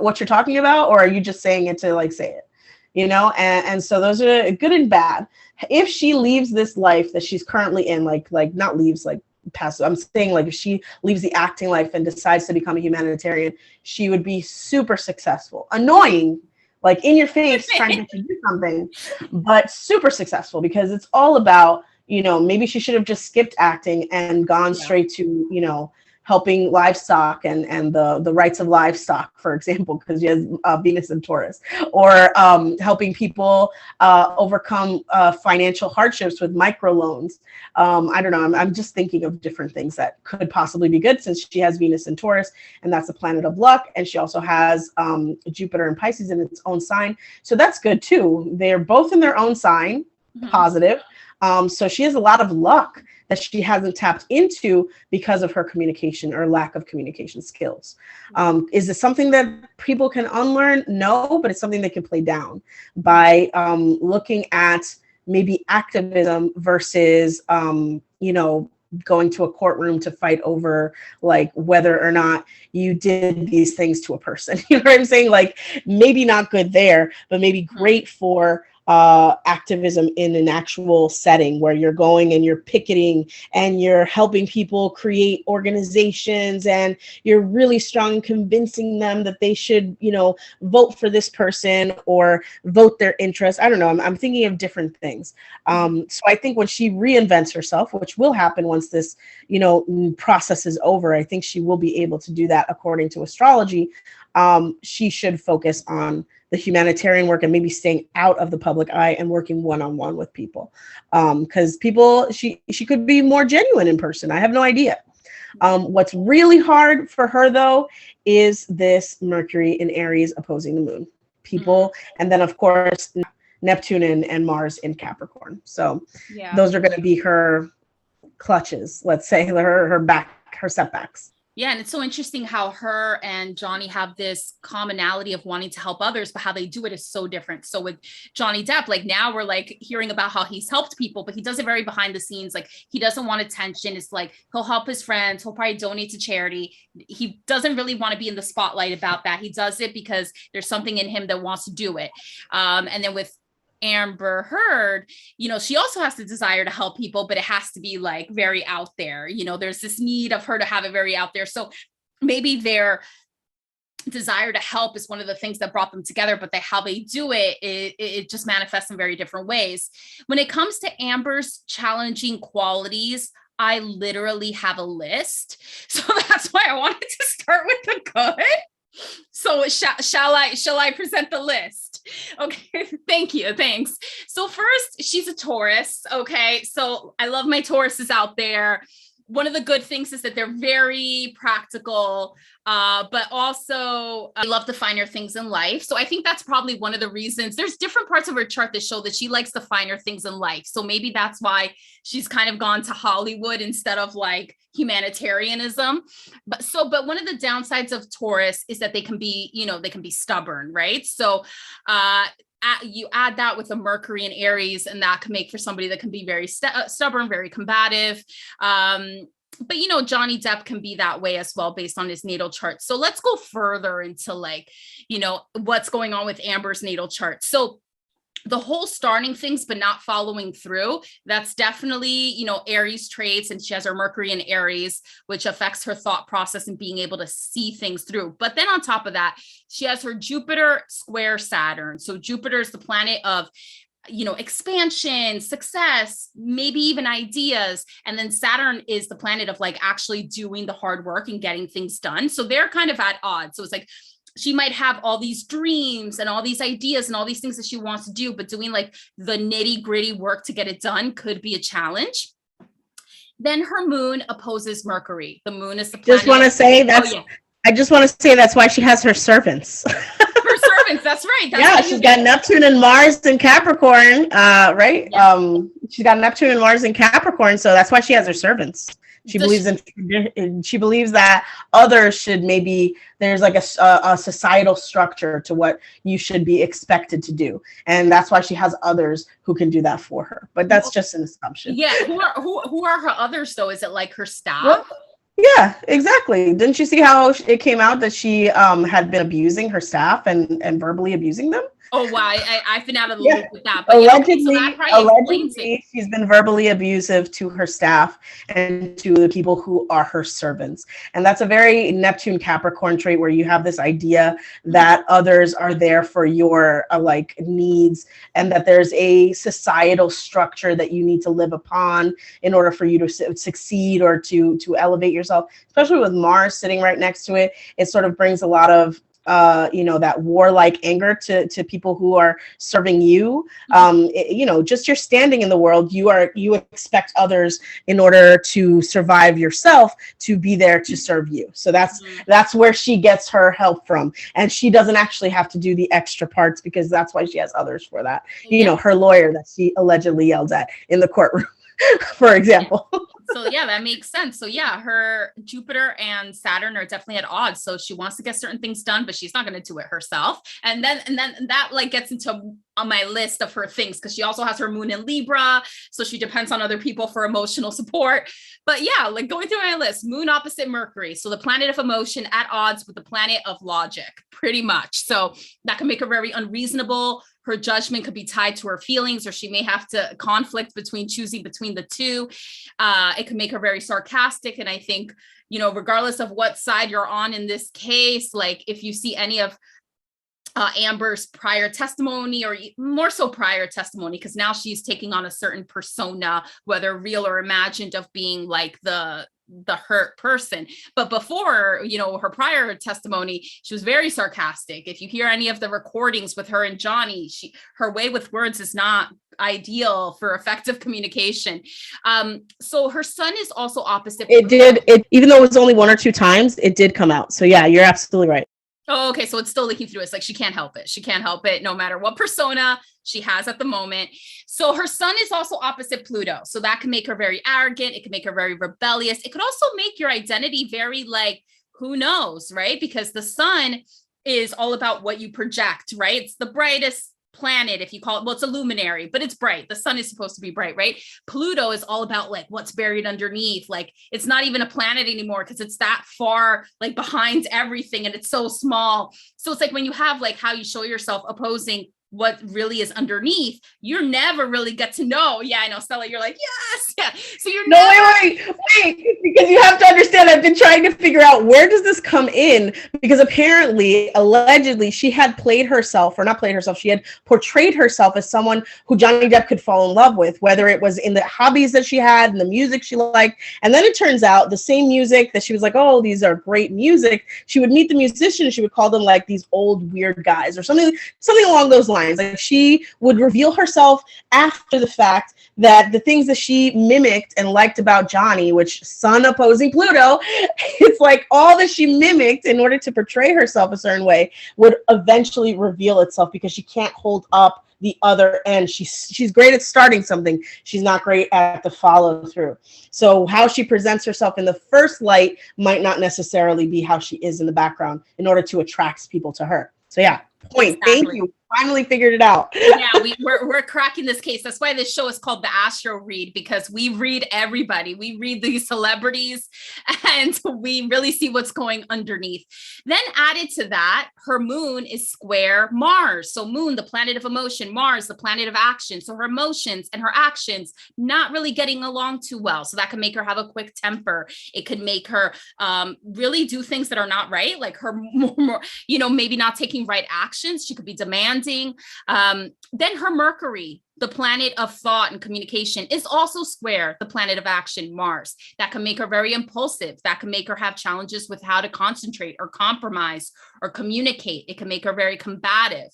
what you're talking about? Or are you just saying it to like say it, you know? And so those are good and bad. If she leaves this life that she's currently in, like not leaves, like passive, I'm saying, like, if she leaves the acting life and decides to become a humanitarian, she would be super successful. Annoying, like in your face, trying to get you to do something, but super successful, because it's all about, you know, maybe she should have just skipped acting and gone straight to, you know, helping livestock and the rights of livestock, for example, because she has Venus in Taurus, or helping people overcome financial hardships with microloans. I don't know. I'm just thinking of different things that could possibly be good, since she has Venus in Taurus, and that's the planet of luck. And she also has Jupiter and Pisces in its own sign. So that's good too. They're both in their own sign, positive. So she has a lot of luck that she hasn't tapped into because of her communication or lack of communication skills. Is it something that people can unlearn? No, but it's something they can play down by looking at maybe activism versus, going to a courtroom to fight over like whether or not you did these things to a person. You know what I'm saying? Like maybe not good there, but maybe great for activism in an actual setting where you're going and you're picketing and you're helping people create organizations and you're really strong in convincing them that they should, vote for this person or vote their interest. I don't know. I'm thinking of different things. So I think when she reinvents herself, which will happen once this, process is over, I think she will be able to do that according to astrology. She should focus on the humanitarian work and maybe staying out of the public eye and working one-on-one with people. Because she could be more genuine in person. I have no idea. What's really hard for her, though, is this Mercury in Aries opposing the moon. People, and then, of course, Neptune and Mars in Capricorn. So those are going to be her clutches, let's say, her setbacks. Yeah, and it's so interesting how her and Johnny have this commonality of wanting to help others, but how they do it is so different. So with Johnny Depp, like now we're like hearing about how he's helped people, but he does it very behind the scenes. Like he doesn't want attention. It's like he'll help his friends. He'll probably donate to charity. He doesn't really want to be in the spotlight about that. He does it because there's something in him that wants to do it. And then with Amber Heard, she also has the desire to help people, but it has to be like very out there. There's this need of her to have it very out there. So maybe their desire to help is one of the things that brought them together, but how they do it just manifests in very different ways. When it comes to Amber's challenging qualities, I literally have a list. So that's why I wanted to start with the good. So shall I present the list? Okay, thank you. Thanks. So first, she's a Taurus. Okay, so I love my Tauruses out there. One of the good things is that they're very practical, but also I love the finer things in life. So I think that's probably one of the reasons. There's different parts of her chart that show that she likes the finer things in life. So maybe that's why she's kind of gone to Hollywood instead of like humanitarianism. But one of the downsides of Taurus is that they can be stubborn, right? So you add that with a Mercury in Aries, and that can make for somebody that can be very stubborn, very combative. But Johnny Depp can be that way as well based on his natal chart. So let's go further into what's going on with Amber's natal chart. So the whole starting things but not following through, that's definitely, Aries traits, and she has her Mercury in Aries, which affects her thought process and being able to see things through. But then on top of that, she has her Jupiter square Saturn. So Jupiter is the planet of expansion, success, maybe even ideas. And then Saturn is the planet of like actually doing the hard work and getting things done. So they're kind of at odds. So it's like, she might have all these dreams and all these ideas and all these things that she wants to do, but doing like the nitty gritty work to get it done could be a challenge. Then her moon opposes Mercury. The moon is the planet. I just want to say that's why she has her servants. Her servants, that's right. She's got Neptune and Mars in Capricorn, right? Yeah. She's got Neptune and Mars in Capricorn, so that's why she has her servants. She believes that others should there's like a societal structure to what you should be expected to do. And that's why she has others who can do that for her. But that's just an assumption. Yeah. Who are her others though? Is it like her staff? Well, yeah, exactly. Didn't you see how it came out that she had been abusing her staff and verbally abusing them? Oh wow, I've been out of the Yeah. loop with that, but yeah, okay, so that probably explains it. She's been verbally abusive to her staff and to the people who are her servants. And that's a very Neptune Capricorn trait, where you have this idea that others are there for your like needs, and that there's a societal structure that you need to live upon in order for you to succeed or to elevate yourself. Especially with Mars sitting right next to it, it sort of brings a lot of that warlike anger to people who are serving you. Just your standing in the world, you expect others, in order to survive yourself, to be there to serve you. So that's where she gets her help from, and she doesn't actually have to do the extra parts, because that's why she has others for that. Her lawyer that she allegedly yelled at in the courtroom, for example. So yeah, that makes sense. So yeah, her Jupiter and Saturn are definitely at odds. So she wants to get certain things done, but she's not going to do it herself. And then that like gets into on my list of her things, because she also has her moon in Libra. So she depends on other people for emotional support. But yeah, like going through my list, moon opposite Mercury. So the planet of emotion at odds with the planet of logic, pretty much. So that can make her very unreasonable. Her judgment could be tied to her feelings, or she may have to conflict between choosing between the two. It can make her very sarcastic. And I think, regardless of what side you're on in this case, like if you see any of Amber's prior testimony, or more so prior testimony, because now she's taking on a certain persona, whether real or imagined, of being like the hurt person. But before, her prior testimony, she was very sarcastic. If you hear any of the recordings with her and Johnny, her way with words is not ideal for effective communication. So her sun is also opposite. Even though it was only one or two times, it did come out. So yeah, you're absolutely right. Oh, okay. So it's still leaking through. It's like she can't help it. She can't help it, no matter what persona she has at the moment. So her sun is also opposite Pluto. So that can make her very arrogant. It can make her very rebellious. It could also make your identity very like, who knows, right? Because the sun is all about what you project, right? It's the brightest planet, if you call it, well, it's a luminary, but it's bright. The sun is supposed to be bright, right? Pluto is all about like what's buried underneath. Like it's not even a planet anymore, because it's that far like behind everything, and it's so small. So it's like when you have like how you show yourself opposing what really is underneath, you never really get to know. Yeah, I know, Stella, you're like, yes, yeah. So you're wait, because you have to understand, I've been trying to figure out, where does this come in? Because apparently, allegedly, she had she had portrayed herself as someone who Johnny Depp could fall in love with, whether it was in the hobbies that she had and the music she liked. And then it turns out the same music that she was like, oh, these are great music, she would meet the musician and she would call them like these old weird guys or something along those lines. Like she would reveal herself after the fact that the things that she mimicked and liked about Johnny, which sun opposing Pluto, it's like all that she mimicked in order to portray herself a certain way would eventually reveal itself, because she can't hold up the other end. She's great at starting something. She's not great at the follow through. So how she presents herself in the first light might not necessarily be how she is in the background, in order to attract people to her. So yeah, point. Exactly. Thank you. Finally figured it out. Yeah, we're cracking this case. That's why this show is called the Astro Read, because we read everybody. We read these celebrities and we really see what's going underneath. Then added to that, her moon is square Mars. So moon, the planet of emotion, Mars, the planet of action. So her emotions and her actions not really getting along too well. So that can make her have a quick temper. It could make her really do things that are not right, like her more, maybe not taking right actions. She could be demanding. Then her Mercury, the planet of thought and communication, is also square the planet of action, Mars. That can make her very impulsive. That can make her have challenges with how to concentrate or compromise or communicate. It can make her very combative.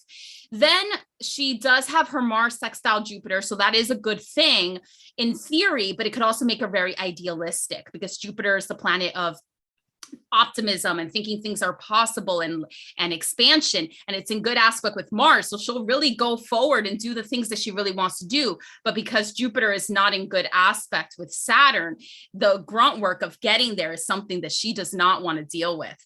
Then she does have her Mars sextile Jupiter. So that is a good thing in theory, but it could also make her very idealistic, because Jupiter is the planet of optimism and thinking things are possible and expansion, and it's in good aspect with Mars, so she'll really go forward and do the things that she really wants to do. But because Jupiter is not in good aspect with Saturn, the grunt work of getting there is something that she does not want to deal with.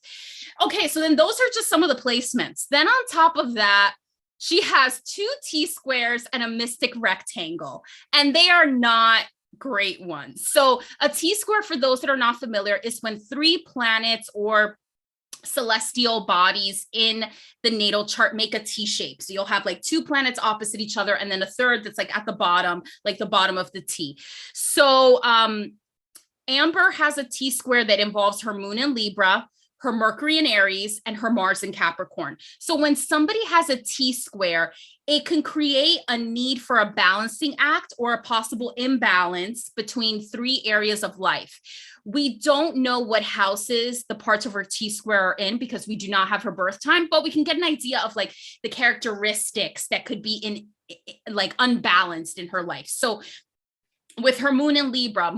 Okay, so then those are just some of the placements. Then on top of that, she has 2 T-squares and a mystic rectangle, and they are not great ones. So a T-square, for those that are not familiar, is when 3 planets or celestial bodies in the natal chart make a T shape. So you'll have like two planets opposite each other, and then a third that's like at the bottom, like the bottom of the T. So Amber has a T square that involves her moon in Libra, her Mercury in Aries, and her Mars in Capricorn. So when somebody has a T square, it can create a need for a balancing act or a possible imbalance between three areas of life. We don't know what houses the parts of her T square are in because we do not have her birth time, but we can get an idea of like the characteristics that could be in like unbalanced in her life. So with her moon in Libra,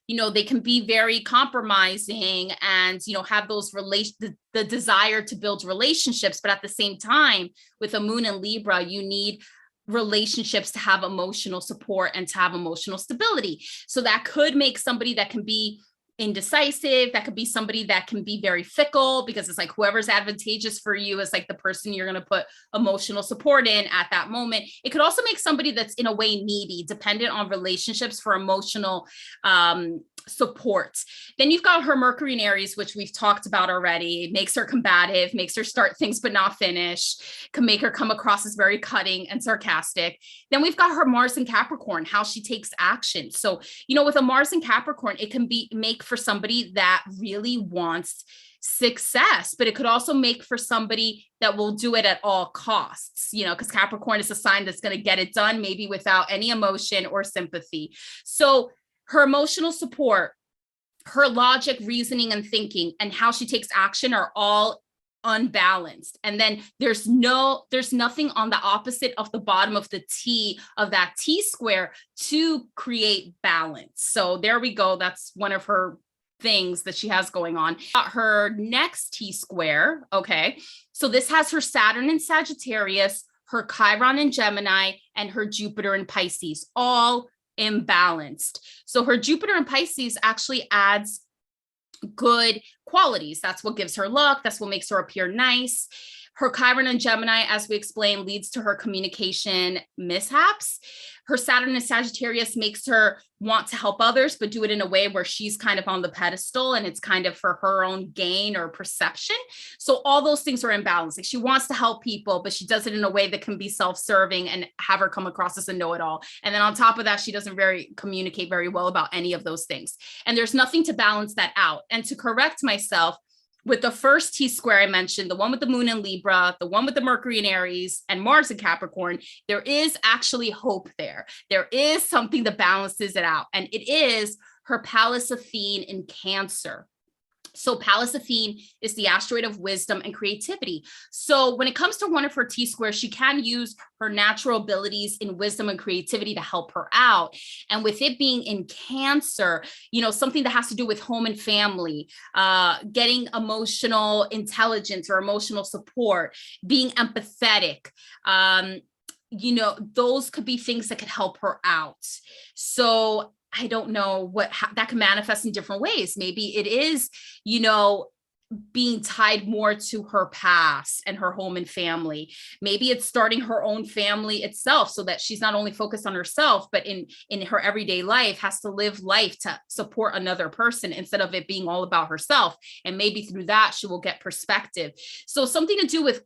you know, they can be very compromising and, you know, have those the desire to build relationships. But at the same time, with a moon in Libra, you need relationships to have emotional support and to have emotional stability. So that could make somebody that can be indecisive, that could be somebody that can be very fickle, because it's like whoever's advantageous for you is like the person you're going to put emotional support in at that moment. It could also make somebody that's in a way needy, dependent on relationships for emotional support. Then you've got her Mercury in Aries, which we've talked about already. It makes her combative, makes her start things but not finish, can make her come across as very cutting and sarcastic. Then we've got her Mars in Capricorn, how she takes action. So, you know, with a Mars in Capricorn, it can make for somebody that really wants success, but it could also make for somebody that will do it at all costs, you know, because Capricorn is a sign that's going to get it done, maybe without any emotion or sympathy. So her emotional support, her logic, reasoning, and thinking, and how she takes action are all unbalanced. And then there's nothing on the opposite of the bottom of the T of that T square to create balance. So there we go. That's one of her things that she has going on. Her next T square. Okay. So this has her Saturn in Sagittarius, her Chiron in Gemini, and her Jupiter in Pisces, all imbalanced. So her Jupiter in Pisces actually adds good qualities. That's what gives her luck. That's what makes her appear nice. Her Chiron in Gemini, as we explained, leads to her communication mishaps. Her Saturn in Sagittarius makes her want to help others, but do it in a way where she's kind of on the pedestal and it's kind of for her own gain or perception. So all those things are imbalanced. Like she wants to help people, but she does it in a way that can be self-serving and have her come across as a know-it-all. And then on top of that, she doesn't communicate very well about any of those things. And there's nothing to balance that out. And to correct myself, with the first T square I mentioned, the one with the moon in Libra, the one with the Mercury in Aries and Mars in Capricorn, there is actually hope there. There is something that balances it out. And it is her Pallas Athene in Cancer. So Pallas Athene is the asteroid of wisdom and creativity. So when it comes to one of her T squares, she can use her natural abilities in wisdom and creativity to help her out. And with it being in Cancer, you know, something that has to do with home and family, getting emotional intelligence or emotional support, being empathetic, you know, those could be things that could help her out. So I don't know how that can manifest in different ways. Maybe it is, you know, being tied more to her past and her home and family. Maybe it's starting her own family itself so that she's not only focused on herself, but in her everyday life has to live life to support another person instead of it being all about herself. And maybe through that, she will get perspective. So something to do with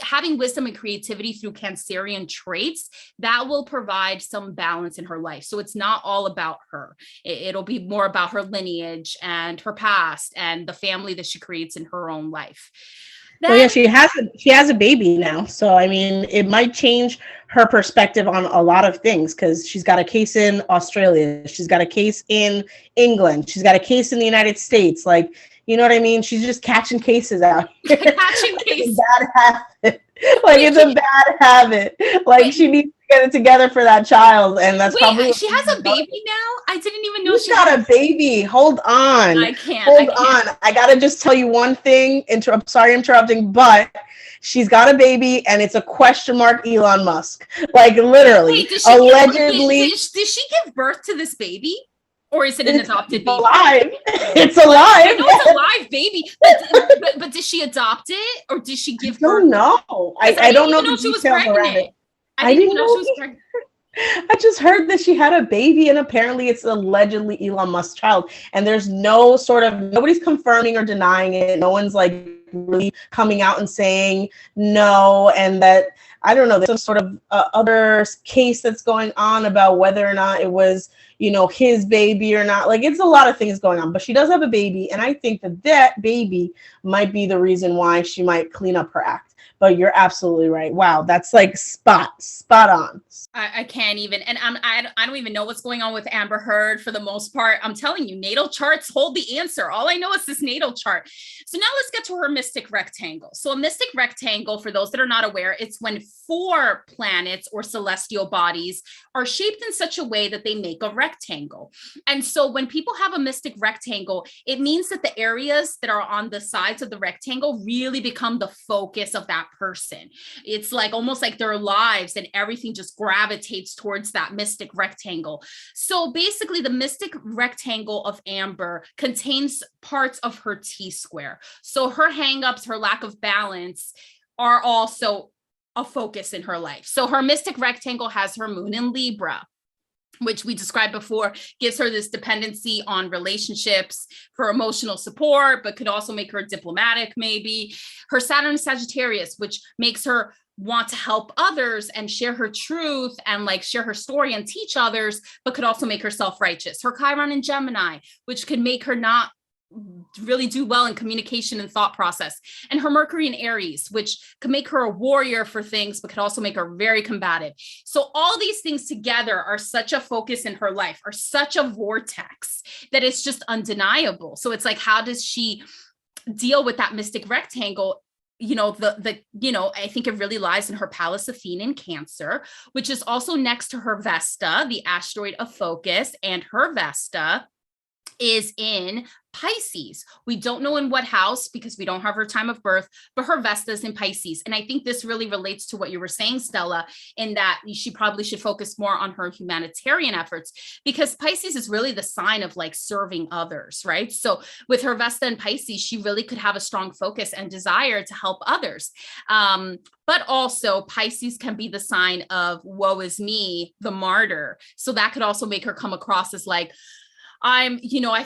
having wisdom and creativity through Cancerian traits that will provide some balance in her life. So it's not all about her. It'll be more about her lineage and her past and the family that she creates in her own life. Well, yeah, she has a baby now. So, I mean, it might change her perspective on a lot of things because she's got a case in Australia. She's got a case in England. She's got a case in the United States. Like, you know what I mean? She's just catching cases out here. Catching cases. Bad habit. Like, it's a bad habit. Like, she needs to get it together for that child. And that's probably. She has a baby now? I didn't even know she got a baby. Hold on. I can't. Hold on. I got to just tell you one thing. I'm sorry interrupting, but she's got a baby and it's a question mark Elon Musk. Like, literally. Wait, allegedly. Did she give birth to this baby? Or is it an adopted baby? Alive. It's alive. I know it's a live baby, but did she adopt it or did she give birth? I don't know. I don't know the details around it. I didn't know she was pregnant. I just heard that she had a baby, and apparently it's allegedly Elon Musk's child. And there's no sort of, nobody's confirming or denying it. No one's like really coming out and saying no. And that, I don't know, there's some sort of other case that's going on about whether or not it was, you know, his baby or not. Like, it's a lot of things going on, but she does have a baby. And I think that that baby might be the reason why she might clean up her act. But you're absolutely right. Wow, that's like spot on. I can't even, and I don't even know what's going on with Amber Heard for the most part. I'm telling you, natal charts hold the answer. All I know is this natal chart. So now let's get to her mystic rectangle. So a mystic rectangle, for those that are not aware, it's when 4 planets or celestial bodies are shaped in such a way that they make a rectangle. And so when people have a mystic rectangle, it means that the areas that are on the sides of the rectangle really become the focus of that person. It's like almost like their lives and everything just gravitates towards that mystic rectangle. So basically the mystic rectangle of Amber contains parts of her T-square. So her hangups, her lack of balance are also a focus in her life. So her mystic rectangle has her moon in Libra, which we described before, gives her this dependency on relationships for emotional support, but could also make her diplomatic maybe. Her Saturn in Sagittarius, which makes her want to help others and share her truth and like share her story and teach others, but could also make her self-righteous. Her Chiron in Gemini, which could make her not really do well in communication and thought process. And her Mercury in Aries, which could make her a warrior for things, but could also make her very combative. So all these things together are such a focus in her life, are such a vortex that it's just undeniable. So it's like, how does she deal with that mystic rectangle? You know, I think it really lies in her Pallas Athena in Cancer, which is also next to her Vesta, the asteroid of focus, and her Vesta is in Pisces. We don't know in what house because we don't have her time of birth, but her Vesta is in Pisces. And I think this really relates to what you were saying, Stella, in that she probably should focus more on her humanitarian efforts, because Pisces is really the sign of like serving others, right? So with her Vesta in Pisces, she really could have a strong focus and desire to help others. But also Pisces can be the sign of woe is me, the martyr. So that could also make her come across as like, I've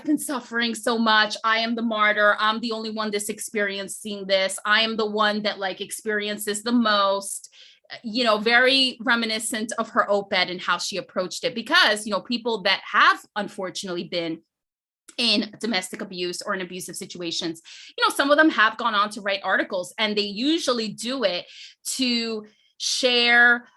been suffering so much. I am the martyr. I'm the only one that's experiencing this. I am the one that like experiences the most, very reminiscent of her op-ed and how she approached it. Because, people that have unfortunately been in domestic abuse or in abusive situations, some of them have gone on to write articles, and they usually do it to share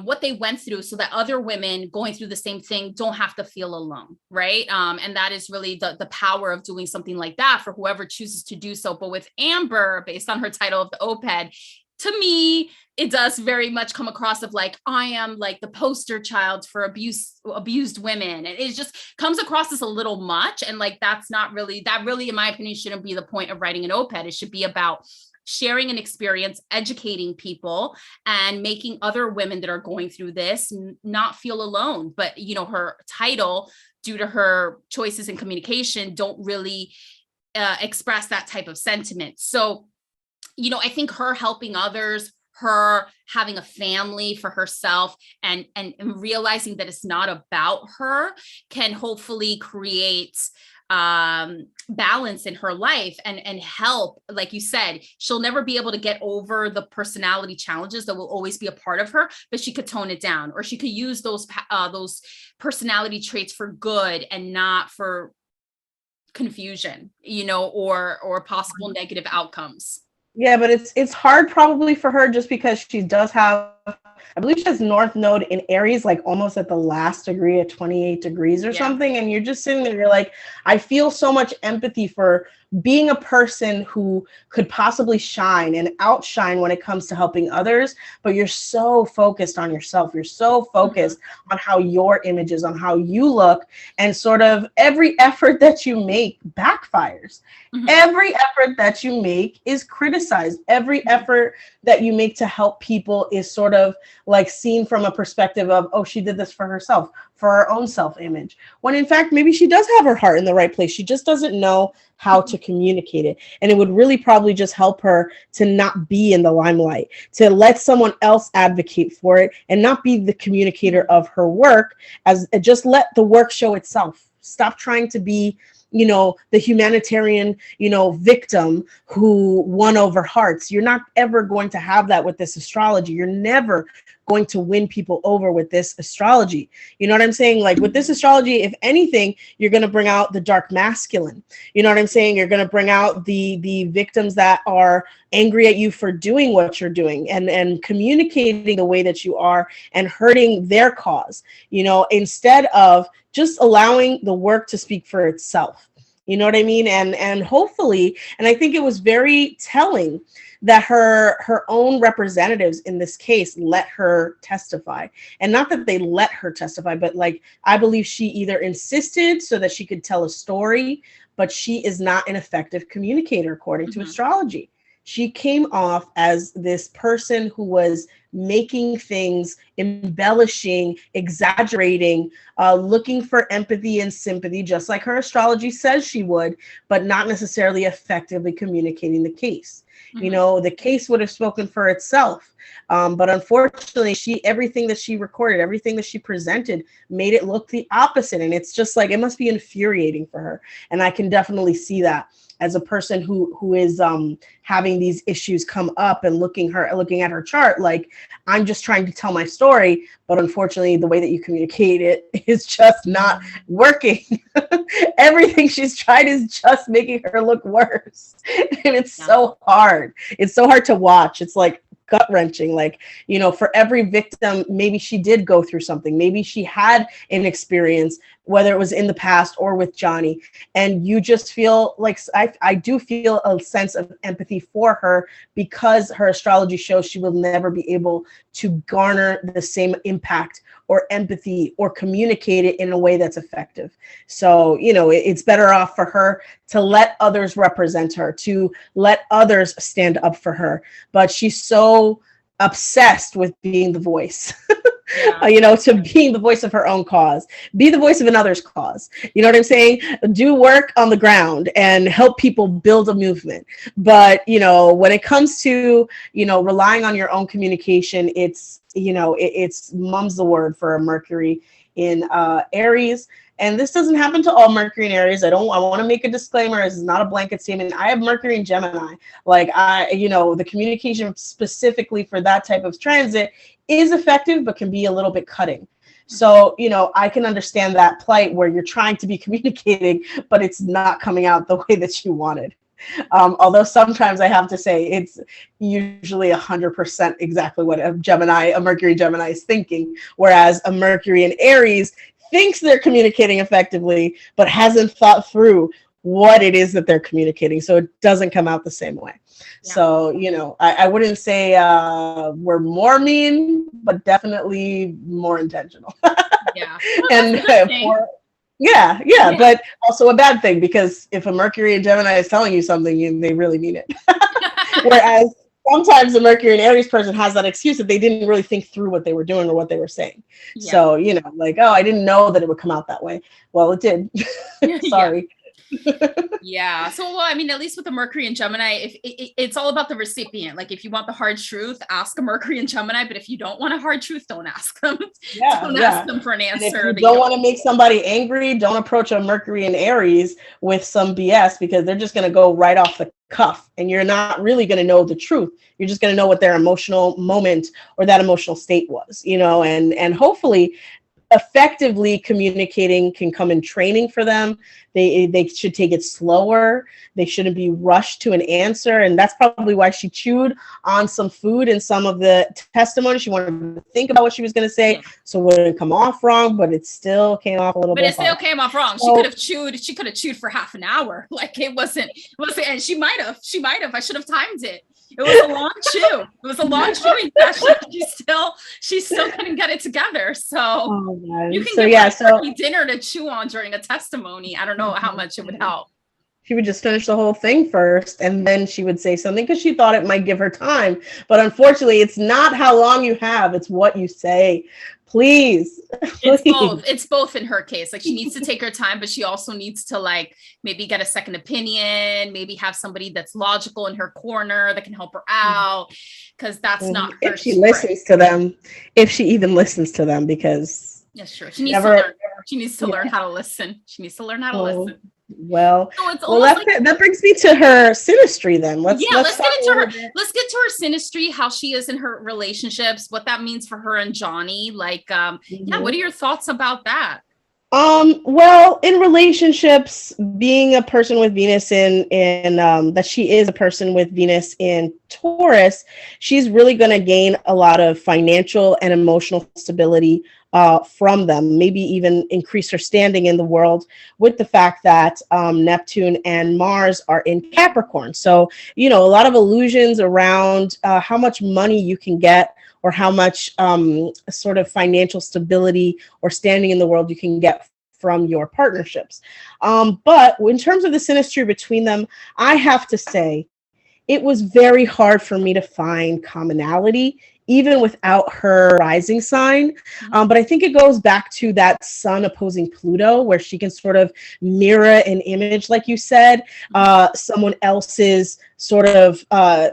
what they went through so that other women going through the same thing don't have to feel alone, right? And that is really the power of doing something like that for whoever chooses to do so. But with Amber, based on her title of the op-ed, to me, it does very much come across of like, I am like the poster child for abused women. And it just comes across as a little much. And like, that really, in my opinion, shouldn't be the point of writing an op-ed. It should be about sharing an experience, educating people, and making other women that are going through this not feel alone. But, her title, due to her choices in communication, don't really express that type of sentiment. So, I think her helping others, her having a family for herself, and realizing that it's not about her, can hopefully create balance in her life and help. Like you said, she'll never be able to get over the personality challenges that will always be a part of her, but she could tone it down, or she could use those personality traits for good and not for confusion, or possible negative outcomes. Yeah, but it's hard probably for her just because she does have, I believe she has North Node in Aries, like almost at the last degree at 28 degrees or something. And you're just sitting there, you're like, I feel so much empathy for being a person who could possibly shine and outshine when it comes to helping others, but you're so focused on yourself. You're so focused on how your image is, on how you look, and sort of every effort that you make backfires. Every effort that you make is criticized. Every effort that you make to help people is sort sort of like seen from a perspective of, oh, she did this for herself, for her own self-image, when in fact maybe she does have her heart in the right place. She just doesn't know how to communicate it, and it would really probably just help her to not be in the limelight, to let someone else advocate for it and not be the communicator of her work, as just let the work show itself. Stop trying to be, you know, the humanitarian, you know, victim who won over hearts. You're not ever going to have that with this astrology. You're never going to win people over with this astrology. You know what I'm saying? Like with this astrology, if anything, you're going to bring out the dark masculine. You know what I'm saying? You're going to bring out the victims that are angry at you for doing what you're doing and communicating the way that you are and hurting their cause, you know, instead of just allowing the work to speak for itself. You know what I mean? And hopefully, and I think it was very telling that her own representatives in this case let her testify. And not that they let her testify, but like, I believe she either insisted so that she could tell a story, but she is not an effective communicator according to astrology. She came off as this person who was making things, embellishing, exaggerating, looking for empathy and sympathy, just like her astrology says she would, but not necessarily effectively communicating the case. You know, the case would have spoken for itself. But unfortunately, everything that she recorded, everything that she presented made it look the opposite. And it's just like, it must be infuriating for her. And I can definitely see that as a person who is having these issues come up and looking at her chart, like, I'm just trying to tell my story, but unfortunately the way that you communicate it is just not working. Everything she's tried is just making her look worse. And it's so hard. It's so hard to watch. It's like gut-wrenching. Like, you know, for every victim, maybe she did go through something. Maybe she had an experience, whether it was in the past or with Johnny. And you just feel like, I do feel a sense of empathy for her, because her astrology shows she will never be able to garner the same impact or empathy or communicate it in a way that's effective. So, you know, it's better off for her to let others represent her, to let others stand up for her. But she's so obsessed with being the voice. You know, to being the voice of her own cause, be the voice of another's cause. You know what I'm saying? Do work on the ground and help people build a movement. But, you know, when it comes to, you know, relying on your own communication, it's, you know, it's mum's the word for a Mercury in Aries. And this doesn't happen to all Mercury and Aries. I want to make a disclaimer. This is not a blanket statement. I have Mercury and Gemini. Like, you know, the communication specifically for that type of transit is effective, but can be a little bit cutting. So, you know, I can understand that plight where you're trying to be communicating, but it's not coming out the way that you wanted. Although sometimes I have to say it's usually 100% exactly what a Mercury Gemini is thinking, whereas a Mercury in Aries thinks they're communicating effectively, but hasn't thought through what it is that they're communicating. So it doesn't come out the same way. Yeah. So, you know, I wouldn't say we're more mean, but definitely more intentional. Yeah. Well, and but also a bad thing, because if a Mercury and Gemini is telling you something, they really mean it. Whereas sometimes a Mercury and Aries person has that excuse that they didn't really think through what they were doing or what they were saying. Yeah. So, you know, like, oh, I didn't know that it would come out that way. Well, it did. Sorry. Yeah. So, well, I mean, at least with the Mercury and Gemini, if it's all about the recipient. Like, if you want the hard truth, ask a Mercury and Gemini. But if you don't want a hard truth, don't ask them. Don't ask them for an answer. And if you don't want to make somebody angry, don't approach a Mercury and Aries with some BS, because they're just going to go right off the cuff, and you're not really going to know the truth. You're just going to know what their emotional moment or that emotional state was, you know, and hopefully effectively communicating can come in training for them. They should take it slower. They shouldn't be rushed to an answer. And that's probably why she chewed on some food in some of the testimony. She wanted to think about what she was going to say, so it wouldn't come off wrong, but it still came off a little bit. But it still came off wrong. She could have chewed for half an hour. Like, it wasn't, and she might have, I should have timed it. It was a long chew. It was a long chewing session. She still couldn't get it together. So you can give her dinner to chew on during a testimony. I don't know how much it would help. she would just finish the whole thing first, and then she would say something because she thought it might give her time. But unfortunately, it's not how long you have, it's what you say. Please. It's both. It's both in her case. Like, she needs to take her time, but she also needs to, like, maybe get a second opinion, maybe have somebody that's logical in her corner that can help her out, because that's not her if she listens to them, if she even listens to them, because that's true. She needs to learn. She needs to learn how to listen. She needs to learn how to listen. Well, that brings me to her Sinistry then. Let's get into her. Let's get to her Sinistry, how she is in her relationships, what that means for her and Johnny. Like, what are your thoughts about that? Well, in relationships, being a person with Venus in that she is a person with Venus in Taurus, she's really going to gain a lot of financial and emotional stability from them, maybe even increase her standing in the world with the fact that Neptune and Mars are in Capricorn. So, a lot of illusions around how much money you can get, or how much sort of financial stability or standing in the world you can get from your partnerships. But in terms of the Sinistry between them, I have to say, it was very hard for me to find commonality, even without her rising sign. But I think it goes back to that sun opposing Pluto, where she can sort of mirror an image, like you said, someone else's sort of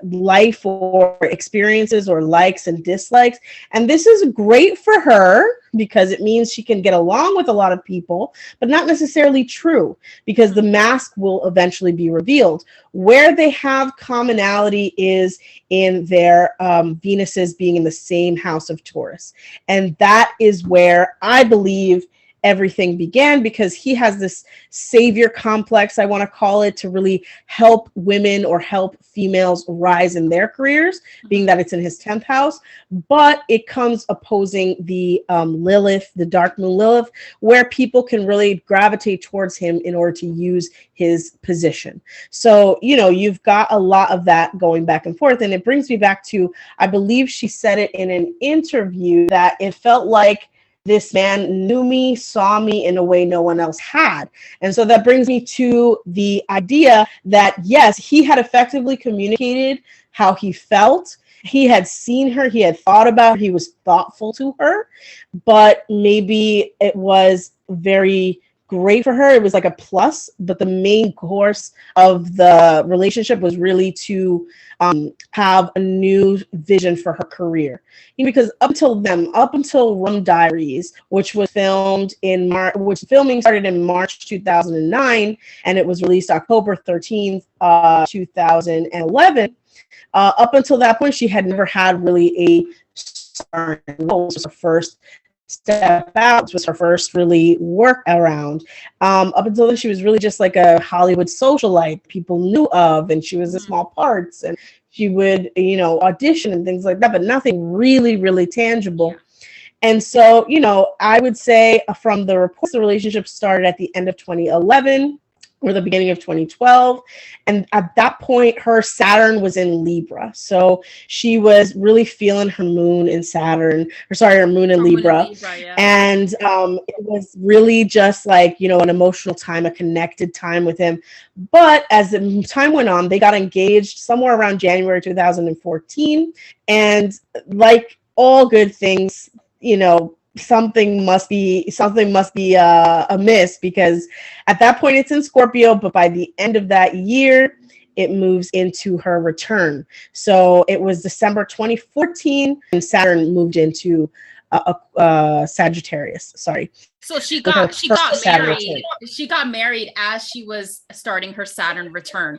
life or experiences or likes and dislikes. And this is great for her because it means she can get along with a lot of people, but not necessarily true, because the mask will eventually be revealed. Where they have commonality is in their Venuses being in the same house of Taurus. And that is where I believe everything began, because he has this savior complex, I want to call it, to really help women or help females rise in their careers, being that it's in his 10th house. But it comes opposing the Lilith, the dark moon Lilith, where people can really gravitate towards him in order to use his position. So, you've got a lot of that going back and forth. And it brings me back to, I believe she said it in an interview, that it felt like this man knew me, saw me in a way no one else had. And so that brings me to the idea that, yes, he had effectively communicated how he felt. He had seen her, he had thought about her, he was thoughtful to her, but maybe it was very great for her. It was like a plus, but the main course of the relationship was really to have a new vision for her career. Because up until Rum Diaries, which was filmed in filming started in March 2009, and it was released October 13th, 2011. Up until that point, she had never had really a star role. This was her first step out. This was her first really work around. Up until then, she was really just like a Hollywood socialite people knew of, and she was in small parts, and she would, audition and things like that, but nothing really, really tangible. And so, I would say from the reports, the relationship started at the end of 2011 or the beginning of 2012. And at that point, her Saturn was in Libra. So she was really feeling her moon in her moon in Libra. And it was really just like, an emotional time, a connected time with him. But as the time went on, they got engaged somewhere around January 2014. And like all good things, something must be amiss, because at that point it's in Scorpio, but by the end of that year it moves into her return. So it was December 2014 and Saturn moved into Sagittarius. Sorry. So she got married. She got married as she was starting her Saturn return.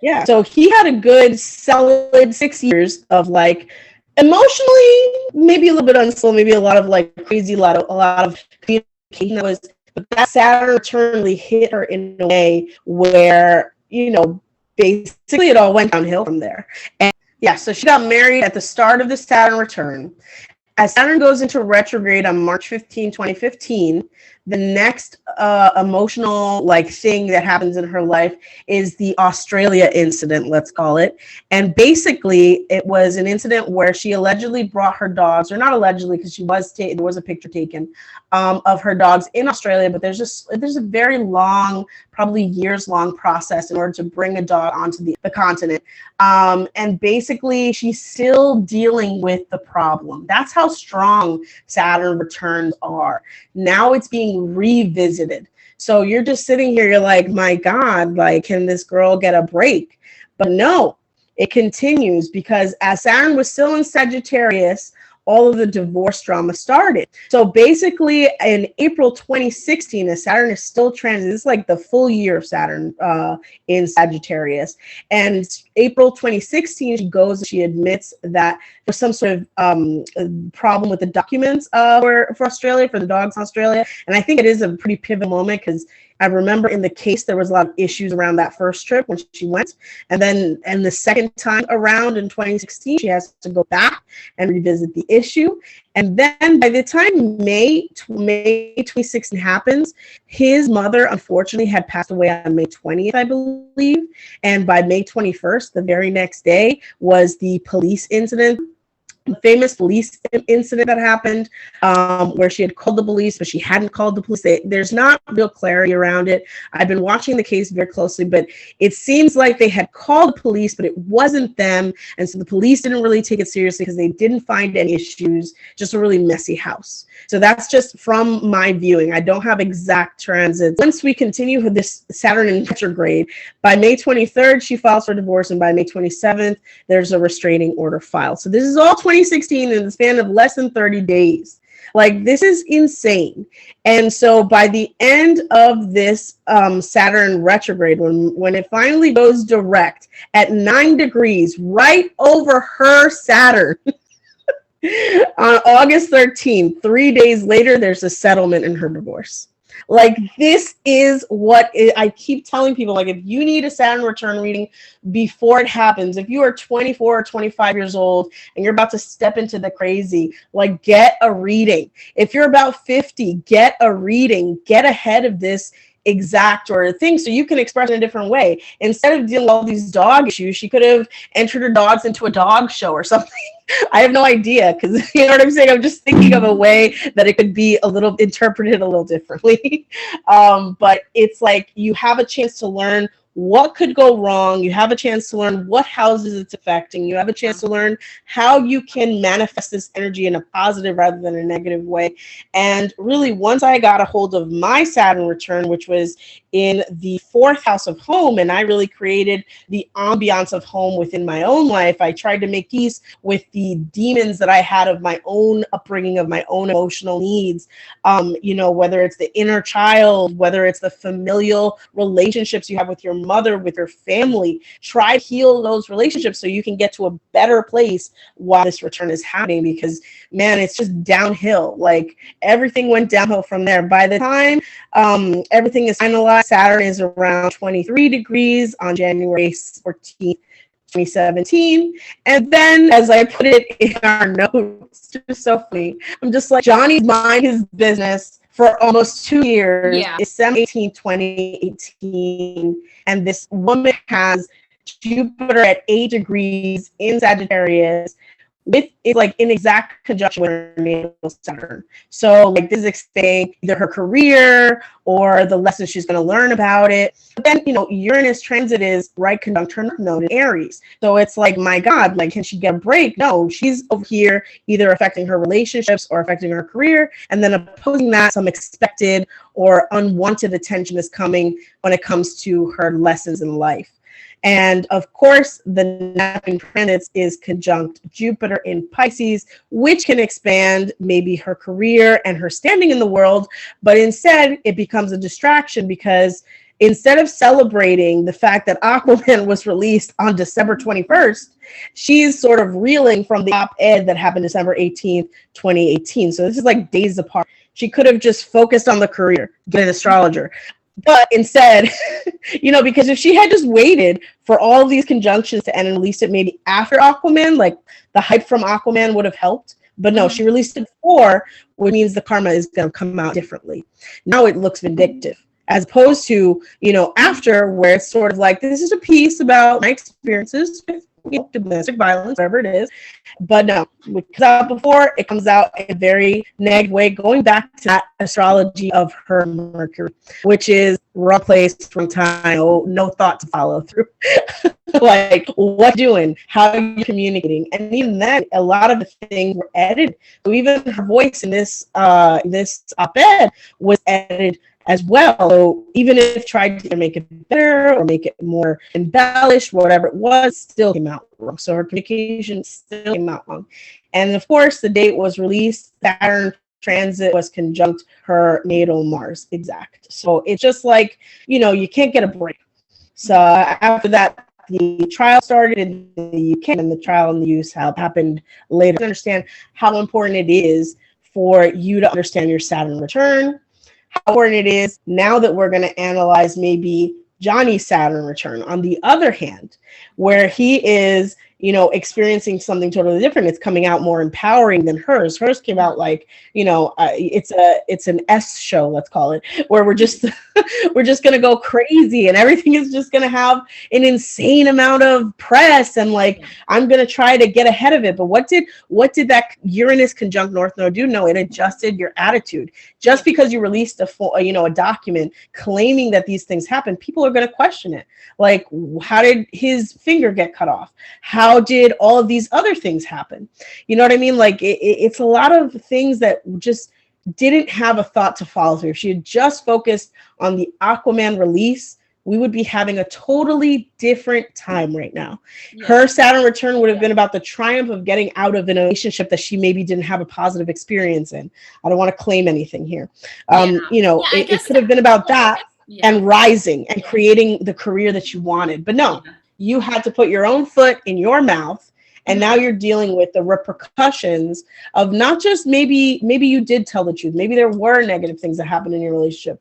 Yeah. So he had a good solid 6 years of like emotionally, maybe a little bit unstable, maybe a lot of like crazy, a lot of communication but that Saturn return really hit her in a way where, basically it all went downhill from there. And yeah, so she got married at the start of the Saturn return. As Saturn goes into retrograde on March 15, 2015, the next emotional like thing that happens in her life is the Australia incident, let's call it. And basically it was an incident where she allegedly brought her dogs, or not allegedly, because there was a picture taken of her dogs in Australia, but there's a very long, probably years long process in order to bring a dog onto the continent. And basically she's still dealing with the problem. That's how strong Saturn returns are. Now it's being revisited. So you're just sitting here, you're like, my God, like, can this girl get a break? But no, it continues, because as Saturn was still in Sagittarius, all of the divorce drama started. So basically in April 2016, as Saturn is still transit, it's like the full year of Saturn in Sagittarius. And April 2016, she admits that there's some sort of problem with the documents for Australia, for the dogs in Australia. And I think it is a pretty pivotal moment, because I remember in the case, there was a lot of issues around that first trip when she went. And then, and the second time around in 2016, she has to go back and revisit the issue. And then by the time May 2016 happens, his mother, unfortunately, had passed away on May 20th, I believe. And by May 21st, the very next day, was the police incident. Famous police incident that happened where she had called the police, but she hadn't called the police. There's not real clarity around it. I've been watching the case very closely, but it seems like they had called the police, but it wasn't them. And so the police didn't really take it seriously because they didn't find any issues, just a really messy house. So that's just from my viewing. I don't have exact transits. Once we continue with this Saturn in retrograde, by May 23rd, she files for divorce, and by May 27th, there's a restraining order filed. So this is all 2016 in the span of less than 30 days. Like, this is insane. And so by the end of this Saturn retrograde, when it finally goes direct at 9 degrees right over her Saturn, on August 13th, 3 days later, there's a settlement in her divorce. Like, this is what I keep telling people. Like, if you need a Saturn return reading before it happens, if you are 24 or 25 years old and you're about to step into the crazy, like, get a reading. If you're about 50, get a reading. Get ahead of this exact or thing so you can express in a different way. Instead of dealing with all these dog issues, she could have entered her dogs into a dog show or something. I have no idea, because you know what I'm saying? I'm just thinking of a way that it could be interpreted a little differently. But it's like, you have a chance to learn what could go wrong. You have a chance to learn what houses it's affecting. You have a chance to learn how you can manifest this energy in a positive rather than a negative way. And really, once I got a hold of my Saturn return, which was in the 4th house of home, and I really created the ambiance of home within my own life, I tried to make peace with the demons that I had of my own upbringing, of my own emotional needs. You know, whether it's the inner child, whether it's the familial relationships you have with your mother, with your family, try to heal those relationships so you can get to a better place while this return is happening, because man, it's just downhill. Like, everything went downhill from there. By the time everything is finalized, Saturn is around 23 degrees on January 14th, 2017. And then, as I put it in our notes, it's just so funny. I'm just like, Johnny's mind his business for almost 2 years. Yeah. December 18th, 2018. And this woman has Jupiter at 8 degrees in Sagittarius, it's like in exact conjunction with her natal Saturn. So like, this is expanding either her career or the lessons she's going to learn about it. But then, you know, Uranus transit is right conjunct her node in Aries. So it's like, my God, like, can she get a break? No, she's over here either affecting her relationships or affecting her career. And then opposing that, some expected or unwanted attention is coming when it comes to her lessons in life. And of course, the Neptune planets is conjunct Jupiter in Pisces, which can expand maybe her career and her standing in the world. But instead, it becomes a distraction, because instead of celebrating the fact that Aquaman was released on December 21st, she's sort of reeling from the op-ed that happened December 18th, 2018. So this is like days apart. She could have just focused on the career, get an astrologer. But instead, you know, because if she had just waited for all of these conjunctions to end and released it maybe after Aquaman, like the hype from Aquaman would have helped. But no, she released it before, which means the karma is going to come out differently. Now it looks vindictive, as opposed to, after, where it's sort of like, this is a piece about my experiences with domestic violence, whatever it is. But no, it comes out before, it comes out in a very negative way, going back to that astrology of her Mercury, which is wrong place, wrong time, no thought to follow through. Like, what doing? How are you communicating? And even then, a lot of the things were edited. So even her voice in this op-ed was edited as well. So even if tried to make it better or make it more embellished, whatever it was, still came out wrong. So her communication still came out wrong. And of course, the date was released. Saturn transit was conjunct her natal Mars exact. So it's just like, you can't get a break. So after that, the trial started in the UK, and the trial and the use happened later. To understand how important it is for you to understand your Saturn return, how important it is now that we're going to analyze maybe Johnny's Saturn return. On the other hand, where he is, experiencing something totally different, it's coming out more empowering than hers. Hers came out like, it's an S show, let's call it, where we're just going to go crazy and everything is just going to have an insane amount of press, and like, I'm going to try to get ahead of it. But what did that Uranus conjunct North Node do? No, it adjusted your attitude. Just because you released a document claiming that these things happen, people are going to question it. Like, how did his finger get cut off? How did all of these other things happen? You know what I mean? Like, it's a lot of things that just didn't have a thought to follow through. If she had just focused on the Aquaman release, we would be having a totally different time right now. Yeah. Her Saturn return would have been about the triumph of getting out of a relationship that she maybe didn't have a positive experience in. I don't want to claim anything here. It could have been about that and rising and creating the career that you wanted. But no, you had to put your own foot in your mouth. And now you're dealing with the repercussions of not just maybe you did tell the truth. Maybe there were negative things that happened in your relationship,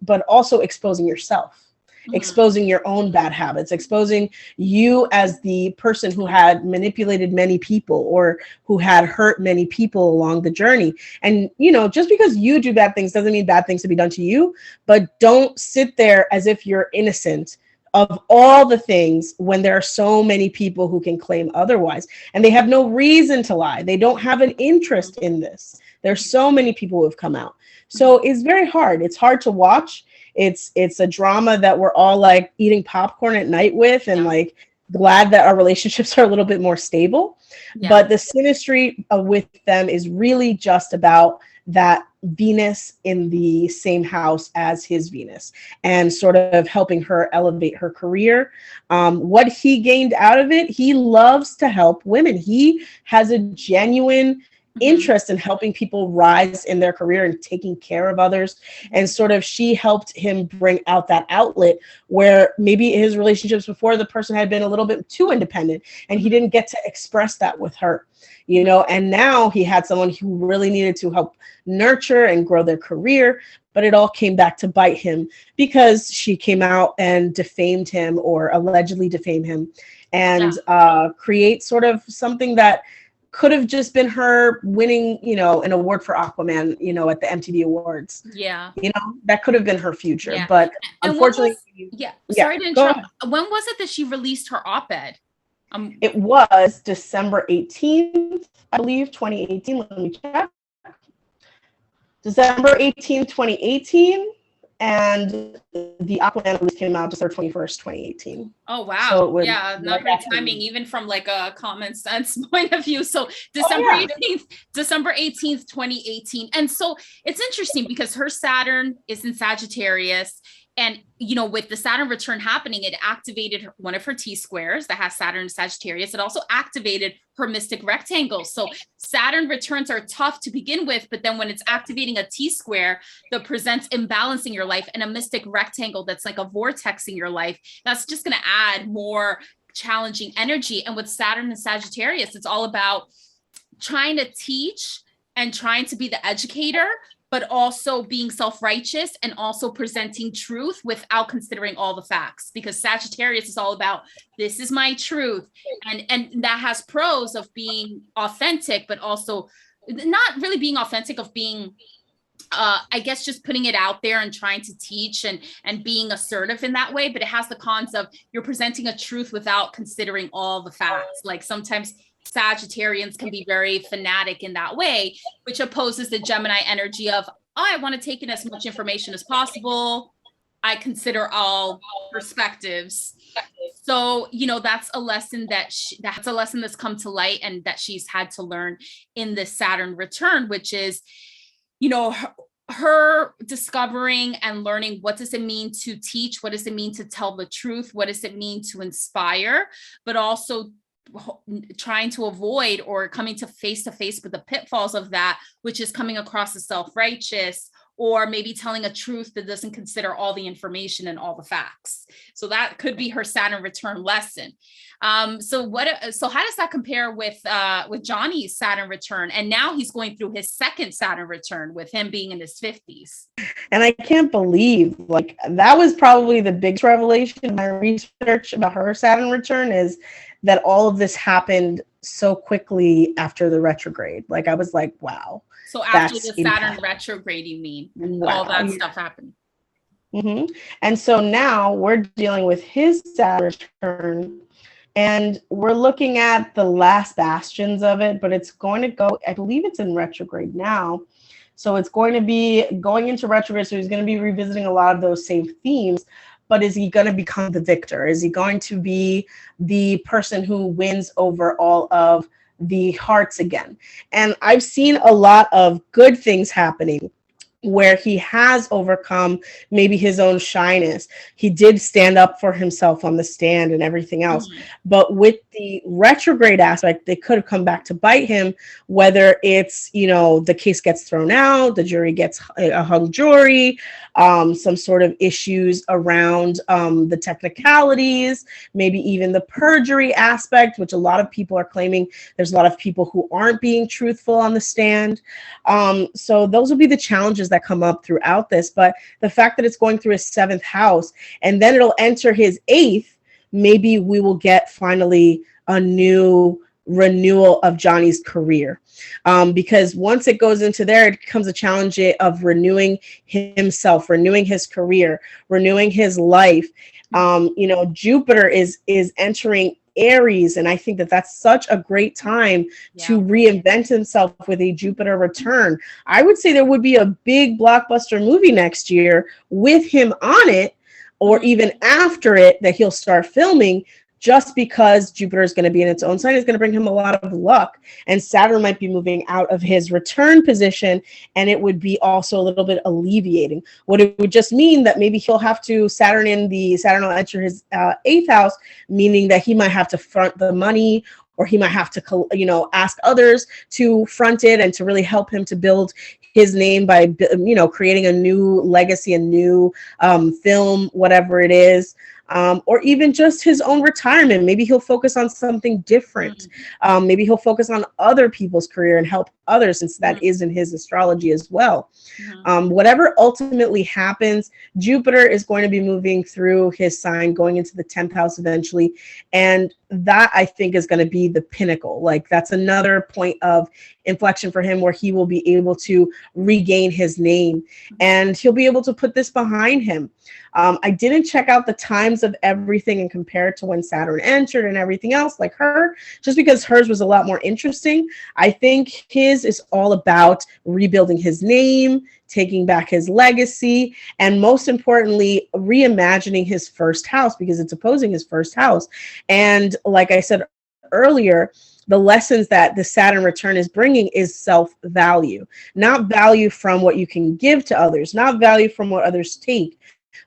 but also exposing yourself. Exposing your own bad habits, exposing you as the person who had manipulated many people or who had hurt many people along the journey. And, just because you do bad things doesn't mean bad things to be done to you, but don't sit there as if you're innocent of all the things when there are so many people who can claim otherwise. And they have no reason to lie. They don't have an interest in this. There's so many people who have come out. So it's very hard. It's hard to watch. It's a drama that we're all like eating popcorn at night with, and like glad that our relationships are a little bit more stable. Yeah. But the Sinistry with them is really just about that Venus in the same house as his Venus, and sort of helping her elevate her career. What he gained out of it, he loves to help women. He has a genuine interest in helping people rise in their career and taking care of others. And sort of she helped him bring out that outlet where maybe his relationships before, the person had been a little bit too independent and he didn't get to express that with her, and now he had someone who really needed to help nurture and grow their career. But it all came back to bite him because she came out and defamed him, or allegedly defamed him, and create sort of something that could have just been her winning, an award for Aquaman, at the MTV Awards. Yeah. That could have been her future. Yeah. But and unfortunately. Sorry to interrupt. When was it that she released her op-ed? It was December 18th, I believe, 2018. Let me check. December 18th, 2018. And the Aquaman release came out December 21st, 2018. Oh, wow. So not great timing, even from like a common sense point of view. So December 18th, 2018. And so it's interesting because her Saturn is in Sagittarius. And, with the Saturn return happening, it activated one of her T-squares that has Saturn in Sagittarius. It also activated her mystic rectangles. So Saturn returns are tough to begin with, but then when it's activating a T-square that presents imbalancing your life, and a mystic rectangle that's like a vortex in your life, that's just going to add more challenging energy. And with Saturn and Sagittarius, it's all about trying to teach and trying to be the educator, but also being self-righteous and also presenting truth without considering all the facts, because Sagittarius is all about, this is my truth. And that has pros of being authentic, but also not really being authentic, of being, I guess, just putting it out there and trying to teach and being assertive in that way. But it has the cons of you're presenting a truth without considering all the facts. Like sometimes Sagittarians can be very fanatic in that way, which opposes the Gemini energy of, oh, I want to take in as much information as possible. I consider all perspectives. So, you know, that's a lesson that's come to light and that she's had to learn in this Saturn return, which is, you know, her discovering and learning, what does it mean to teach? What does it mean to tell the truth? What does it mean to inspire? But also trying to avoid or coming to face with the pitfalls of that, which is coming across as self-righteous, or maybe telling a truth that doesn't consider all the information and all the facts. So that could be her Saturn return lesson. So how does that compare with Johnny's Saturn return? And now he's going through his second Saturn return with him being in his 50s. And I can't believe, like, that was probably the biggest revelation in my research about her Saturn return, is that all of this happened so quickly after the retrograde. Like, I was like, wow. So after the Saturn retrograde, you mean? Wow. All that stuff happened. Mm-hmm. And so now we're dealing with his Saturn return, and we're looking at the last bastions of it, but it's going to go, I believe it's in retrograde now. So it's going to be going into retrograde. So he's going to be revisiting a lot of those same themes. But is he going to become the victor? Is he going to be the person who wins over all of the hearts again? And I've seen a lot of good things happening where he has overcome maybe his own shyness. He did stand up for himself on the stand and everything else. Mm-hmm. But with the retrograde aspect, they could have come back to bite him, whether it's, you know, the case gets thrown out, the jury gets a hung jury, some sort of issues around the technicalities, maybe even the perjury aspect, which a lot of people are claiming there's a lot of people who aren't being truthful on the stand. So those will be the challenges that come up throughout this. But the fact that it's going through his 7th house and then it'll enter his 8th, maybe we will get finally a new renewal of Johnny's career. Because once it goes into there, it becomes a challenge of renewing himself, renewing his career, renewing his life. You know, Jupiter is entering Aries, and I think that that's such a great time to reinvent himself with a Jupiter return. I would say there would be a big blockbuster movie next year with him on it, or even after it, that he'll start filming, just because Jupiter is going to be in its own sign is going to bring him a lot of luck. And Saturn might be moving out of his return position, and it would be also a little bit alleviating. What it would just mean that maybe he'll have to, Saturn will enter his 8th house, meaning that he might have to front the money, or he might have to, you know, ask others to front it and to really help him to build his name by, you know, creating a new legacy, a new film, whatever it is. Or even just his own retirement. Maybe he'll focus on something different. Maybe he'll focus on other people's career and help others, since that is in his astrology as well. Whatever ultimately happens, Jupiter is going to be moving through his sign, going into the 10th house eventually. And that, I think, is going to be the pinnacle. Like, that's another point of inflection for him where he will be able to regain his name, and he'll be able to put this behind him. I didn't check out the times of everything and compare it to when Saturn entered and everything else like her, just because hers was a lot more interesting. I think his is all about rebuilding his name, taking back his legacy, and most importantly, reimagining his first house, because it's opposing his first house. And like I said earlier, the lessons that the Saturn return is bringing is self-value, not value from what you can give to others, not value from what others take,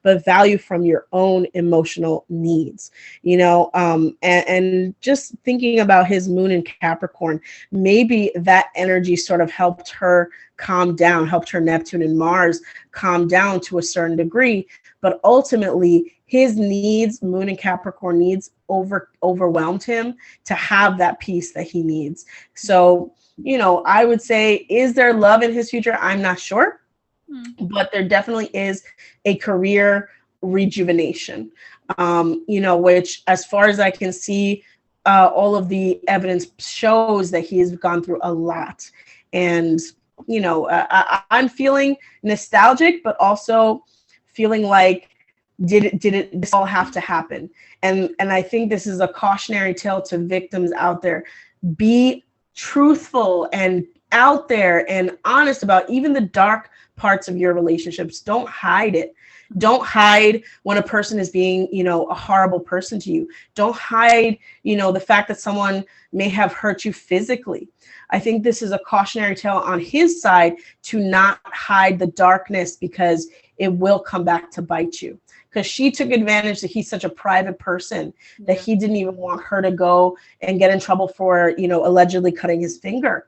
but value from your own emotional needs, you know, and just thinking about his moon in Capricorn, maybe that energy sort of helped her calm down, helped her Neptune and Mars calm down to a certain degree, but ultimately his needs, moon in Capricorn needs, overwhelmed him to have that peace that he needs. So, you know, I would say, is there love in his future? I'm not sure. but there definitely is a career rejuvenation, which, as far as I can see, all of the evidence shows that he has gone through a lot. And, I'm feeling nostalgic, but also feeling like, did this all have to happen? And I think this is a cautionary tale to victims out there. Be truthful and out there and honest about even the dark parts of your relationships. Don't hide it. Don't hide when a person is being, a horrible person to you. Don't hide, the fact that someone may have hurt you physically. I think this is a cautionary tale on his side to not hide the darkness, because it will come back to bite you. Because she took advantage that he's such a private person that he didn't even want her to go and get in trouble for, allegedly cutting his finger.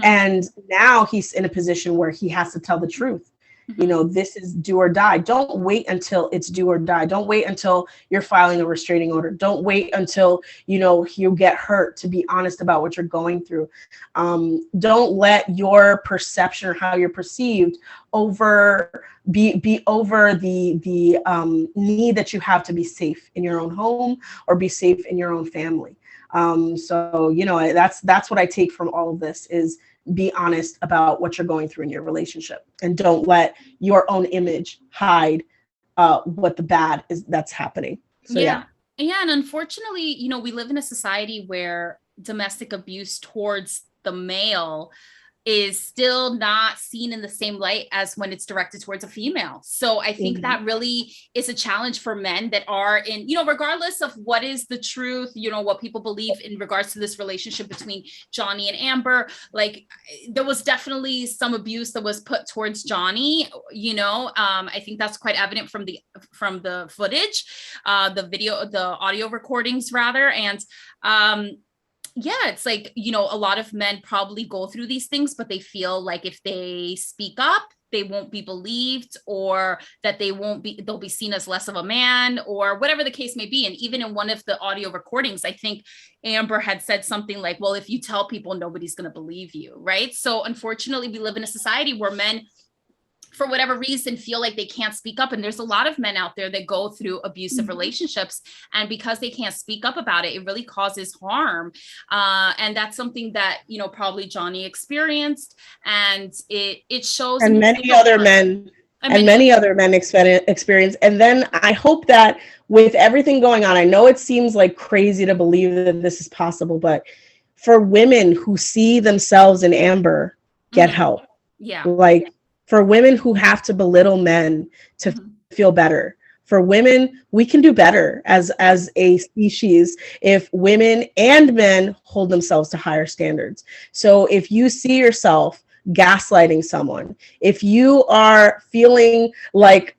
And now he's in a position where he has to tell the truth. This is do or die. Don't wait until it's do or die. Don't wait until you're filing a restraining order. Don't wait until, you get hurt to be honest about what you're going through. Don't let your perception or how you're perceived be over the need that you have to be safe in your own home or be safe in your own family. So, that's what I take from all of this is be honest about what you're going through in your relationship, and don't let your own image hide what the bad is that's happening. So, yeah. And unfortunately, we live in a society where domestic abuse towards the male is still not seen in the same light as when it's directed towards a female. So I think that really is a challenge for men that are in, regardless of what is the truth, what people believe in regards to this relationship between Johnny and Amber. Like, there was definitely some abuse that was put towards Johnny, I think that's quite evident from the footage, the video, the audio recordings rather. And, it's like, a lot of men probably go through these things, but they feel like if they speak up, they won't be believed, or that they'll be seen as less of a man, or whatever the case may be. And even in one of the audio recordings, I think Amber had said something like, well, if you tell people, nobody's going to believe you. Right. So unfortunately, we live in a society where men, for whatever reason, feel like they can't speak up. And there's a lot of men out there that go through abusive relationships. And because they can't speak up about it, it really causes harm. And that's something that, probably Johnny experienced. And it shows. And many other men. And many other men experience. And then I hope that with everything going on, I know it seems like crazy to believe that this is possible, but for women who see themselves in Amber, get help. Yeah. Like, for women who have to belittle men to feel better. For women, we can do better as a species if women and men hold themselves to higher standards. So if you see yourself gaslighting someone, if you are feeling like,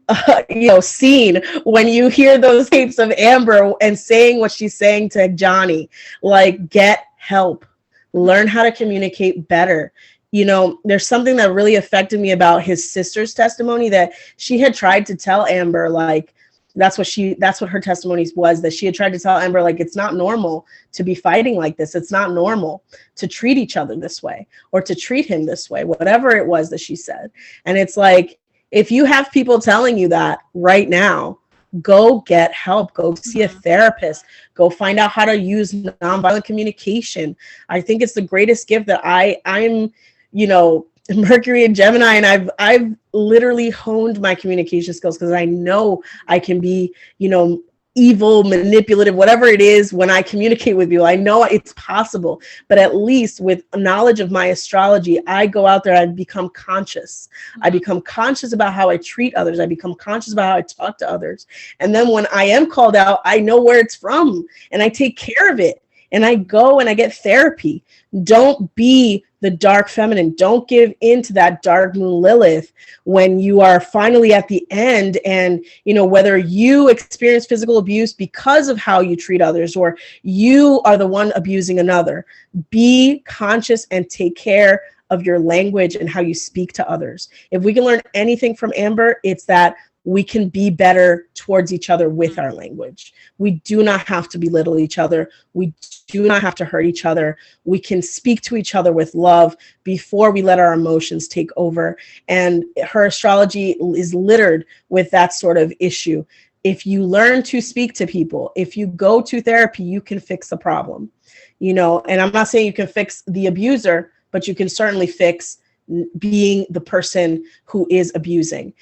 seen when you hear those tapes of Amber and saying what she's saying to Johnny, like, get help. Learn how to communicate better. There's something that really affected me about his sister's testimony, that she had tried to tell Amber, like, that's what her testimony was, that she had tried to tell Amber, like, it's not normal to be fighting like this. It's not normal to treat each other this way or to treat him this way, whatever it was that she said. And it's like, if you have people telling you that right now, go get help, go see a therapist, go find out how to use nonviolent communication. I think it's the greatest gift that I'm Mercury and Gemini, and I've literally honed my communication skills because I know I can be, evil, manipulative, whatever it is when I communicate with you. I know it's possible, but at least with knowledge of my astrology, I go out there, I become conscious. I become conscious about how I treat others. I become conscious about how I talk to others. And then when I am called out, I know where it's from and I take care of it. And I go and I get therapy. Don't be the dark feminine. Don't give in to that dark moon Lilith when you are finally at the end. And, whether you experience physical abuse because of how you treat others or you are the one abusing another, be conscious and take care of your language and how you speak to others. If we can learn anything from Amber, it's that we can be better towards each other with our language. We do not have to belittle each other. We do not have to hurt each other. We can speak to each other with love before we let our emotions take over. And her astrology is littered with that sort of issue. If you learn to speak to people, if you go to therapy, you can fix the problem, you know. And I'm not saying you can fix the abuser, but you can certainly fix being the person who is abusing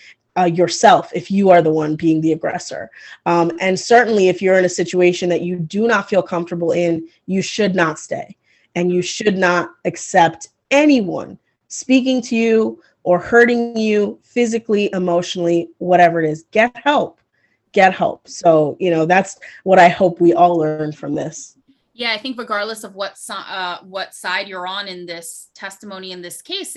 yourself if you are the one being the aggressor. And certainly if you're in a situation that you do not feel comfortable in, you should not stay. And you should not accept anyone speaking to you or hurting you physically, emotionally, whatever it is. Get help. Get help. So, you know, that's what I hope we all learn from this. Yeah, I think regardless of what side you're on in this testimony, in this case,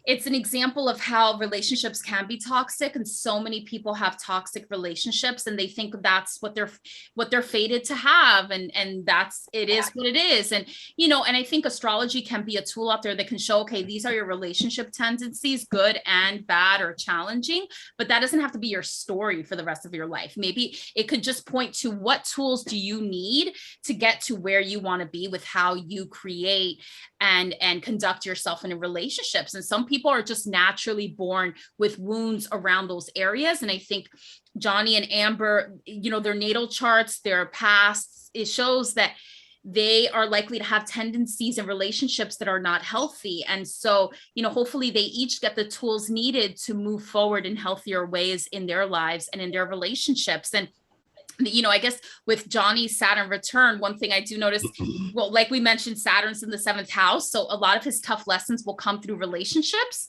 it's an example of how relationships can be toxic, and so many people have toxic relationships and they think that's what they're fated to have, and that's it is what it is. And you know, and I think astrology can be a tool out there that can show, okay, these are your relationship tendencies, good and bad or challenging, but that doesn't have to be your story for the rest of your life. Maybe it could just point to what tools do you need to get to where you want to be with how you create and conduct yourself in relationships. And some people are just naturally born with wounds around those areas. And I think Johnny and Amber, you know, their natal charts, their pasts, it shows that they are likely to have tendencies in relationships that are not healthy. And so, you know, hopefully they each get the tools needed to move forward in healthier ways in their lives and in their relationships. And you know, I guess with Johnny's Saturn return, one thing I do notice, well, like we mentioned, Saturn's in the 7th house. So a lot of his tough lessons will come through relationships.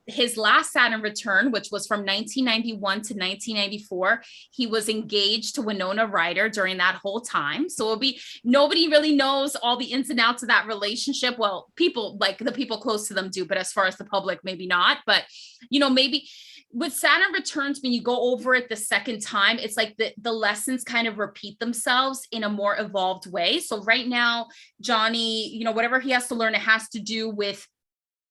His last Saturn return, which was from 1991 to 1994, he was engaged to Winona Ryder during that whole time. So it'll be, nobody really knows all the ins and outs of that relationship. Well, people, like the people close to them do, but as far as the public, maybe not. But, you know, maybe with Saturn returns, when you go over it the second time, it's like the lessons kind of repeat themselves in a more evolved way. So right now, Johnny, you know, whatever he has to learn, it has to do with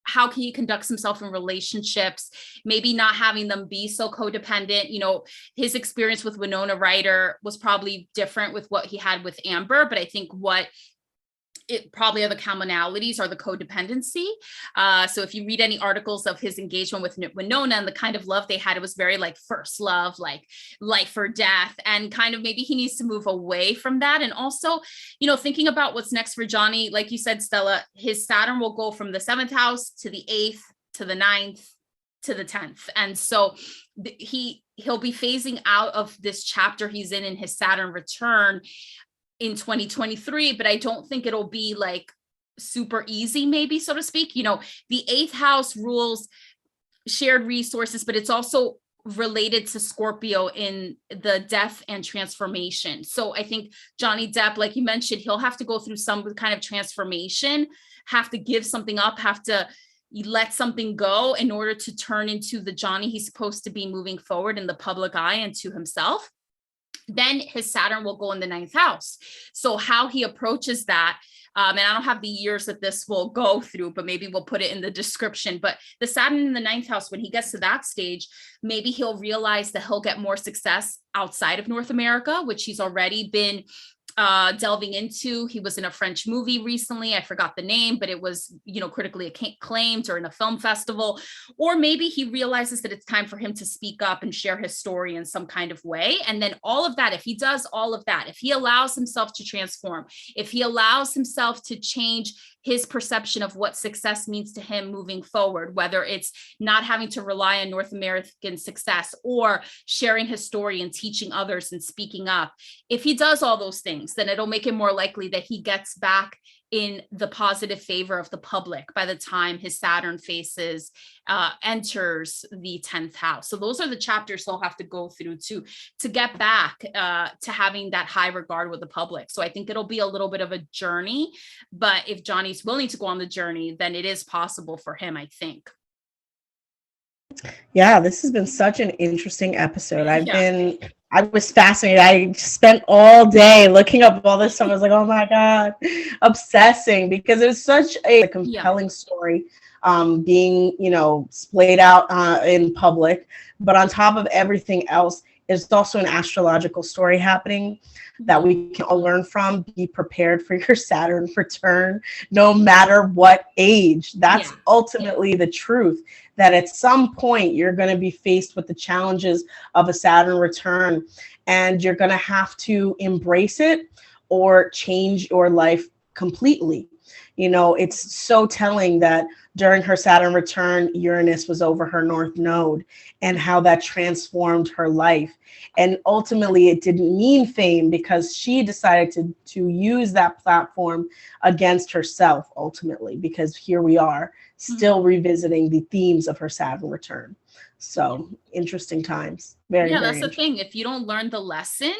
how can he conduct himself in relationships, maybe not having them be so codependent. You know, his experience with Winona Ryder was probably different with what he had with Amber, but I think what it probably are the commonalities are the codependency. So if you read any articles of his engagement with Winona and the kind of love they had, it was very like first love, like life or death, and kind of maybe he needs to move away from that. And also, you know, thinking about what's next for Johnny, like you said, Stella, his Saturn will go from the 7th house to the 8th to the 9th to the 10th. And so he'll be phasing out of this chapter he's in his Saturn return in 2023, but I don't think it'll be like super easy, maybe, so to speak. You know, the 8th house rules shared resources, but it's also related to Scorpio in the death and transformation. So I think Johnny Depp, like you mentioned, he'll have to go through some kind of transformation, have to give something up, have to let something go in order to turn into the Johnny he's supposed to be moving forward in the public eye and to himself. Then his Saturn will go in the 9th house. So how he approaches that, and I don't have the years that this will go through, but maybe we'll put it in the description. But the Saturn in the 9th house, when he gets to that stage, maybe he'll realize that he'll get more success outside of North America, which he's already been delving into. He was in a French movie recently. I forgot the name, but it was, you know, critically acclaimed or in a film festival. Or maybe he realizes that it's time for him to speak up and share his story in some kind of way. And then all of that, if he does all of that, if he allows himself to transform, if he allows himself to change his perception of what success means to him moving forward, whether it's not having to rely on North American success or sharing his story and teaching others and speaking up. If he does all those things, then it'll make it more likely that he gets back in the positive favor of the public by the time his Saturn enters the 10th house. So those are the chapters he'll have to go through to get back to having that high regard with the public. So I think it'll be a little bit of a journey, but if Johnny's willing to go on the journey, then it is possible for him, I think. Yeah, this has been such an interesting episode. I was fascinated. I spent all day looking up all this stuff. I was like, oh my God, obsessing, because it was such a compelling story being, splayed out in public. But on top of everything else, there's also an astrological story happening that we can all learn from. Be prepared for your Saturn return, no matter what age. That's ultimately the truth, that at some point you're going to be faced with the challenges of a Saturn return, and you're going to have to embrace it or change your life completely. It's so telling that during her Saturn return, Uranus was over her North Node, and how that transformed her life. And ultimately, it didn't mean fame, because she decided to use that platform against herself, ultimately, because here we are still revisiting the themes of her Saturn return. So interesting times. Very, very that's the thing. If you don't learn the lesson,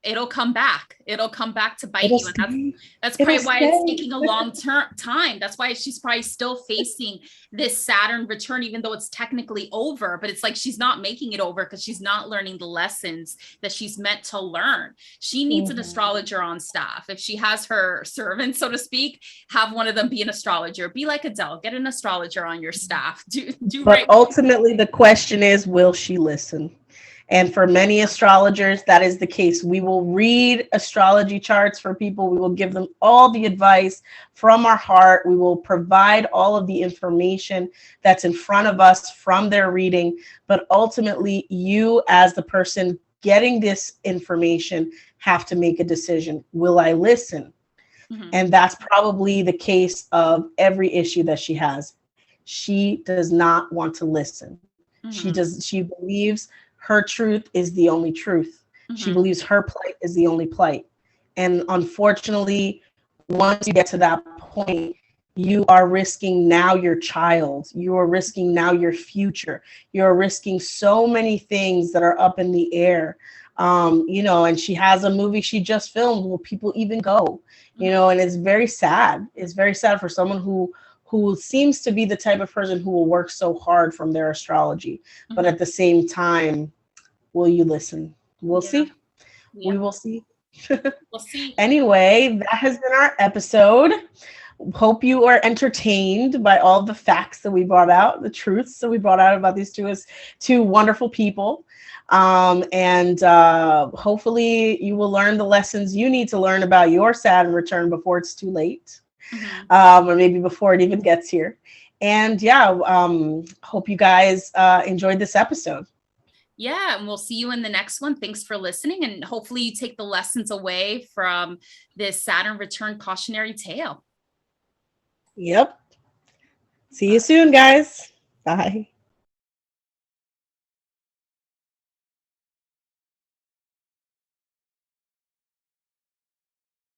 it'll come back. It'll come back to bite you. And that's probably why it's taking a long time. That's why she's probably still facing this Saturn return, even though it's technically over. But it's like she's not making it over because she's not learning the lessons that she's meant to learn. She needs an astrologer on staff. If she has her servants, so to speak, have one of them be an astrologer. Be like Adele, get an astrologer on your staff. But ultimately, the question is, will she listen? And for many astrologers, that is the case. We will read astrology charts for people. We will give them all the advice from our heart. We will provide all of the information that's in front of us from their reading. But ultimately, you as the person getting this information have to make a decision. Will I listen? And that's probably the case of every issue that she has. She does not want to listen. She believes her truth is the only truth. She believes her plight is the only plight. And unfortunately, once you get to that point, you are risking now your child. You are risking now your future. You're risking so many things that are up in the air. And she has a movie she just filmed. Will people even go? And it's very sad. It's very sad for someone who seems to be the type of person who will work so hard from their astrology. But at the same time, will you listen? We'll see. We will see. We'll see. Anyway, that has been our episode. Hope you are entertained by all the facts that we brought out, the truths that we brought out about these two wonderful people. And hopefully you will learn the lessons you need to learn about your Saturn return before it's too late. Or maybe before it even gets here. And hope you guys enjoyed this episode. Yeah, and we'll see you in the next one. Thanks for listening, and hopefully you take the lessons away from this Saturn return cautionary tale. Yep. See you soon, guys. Bye.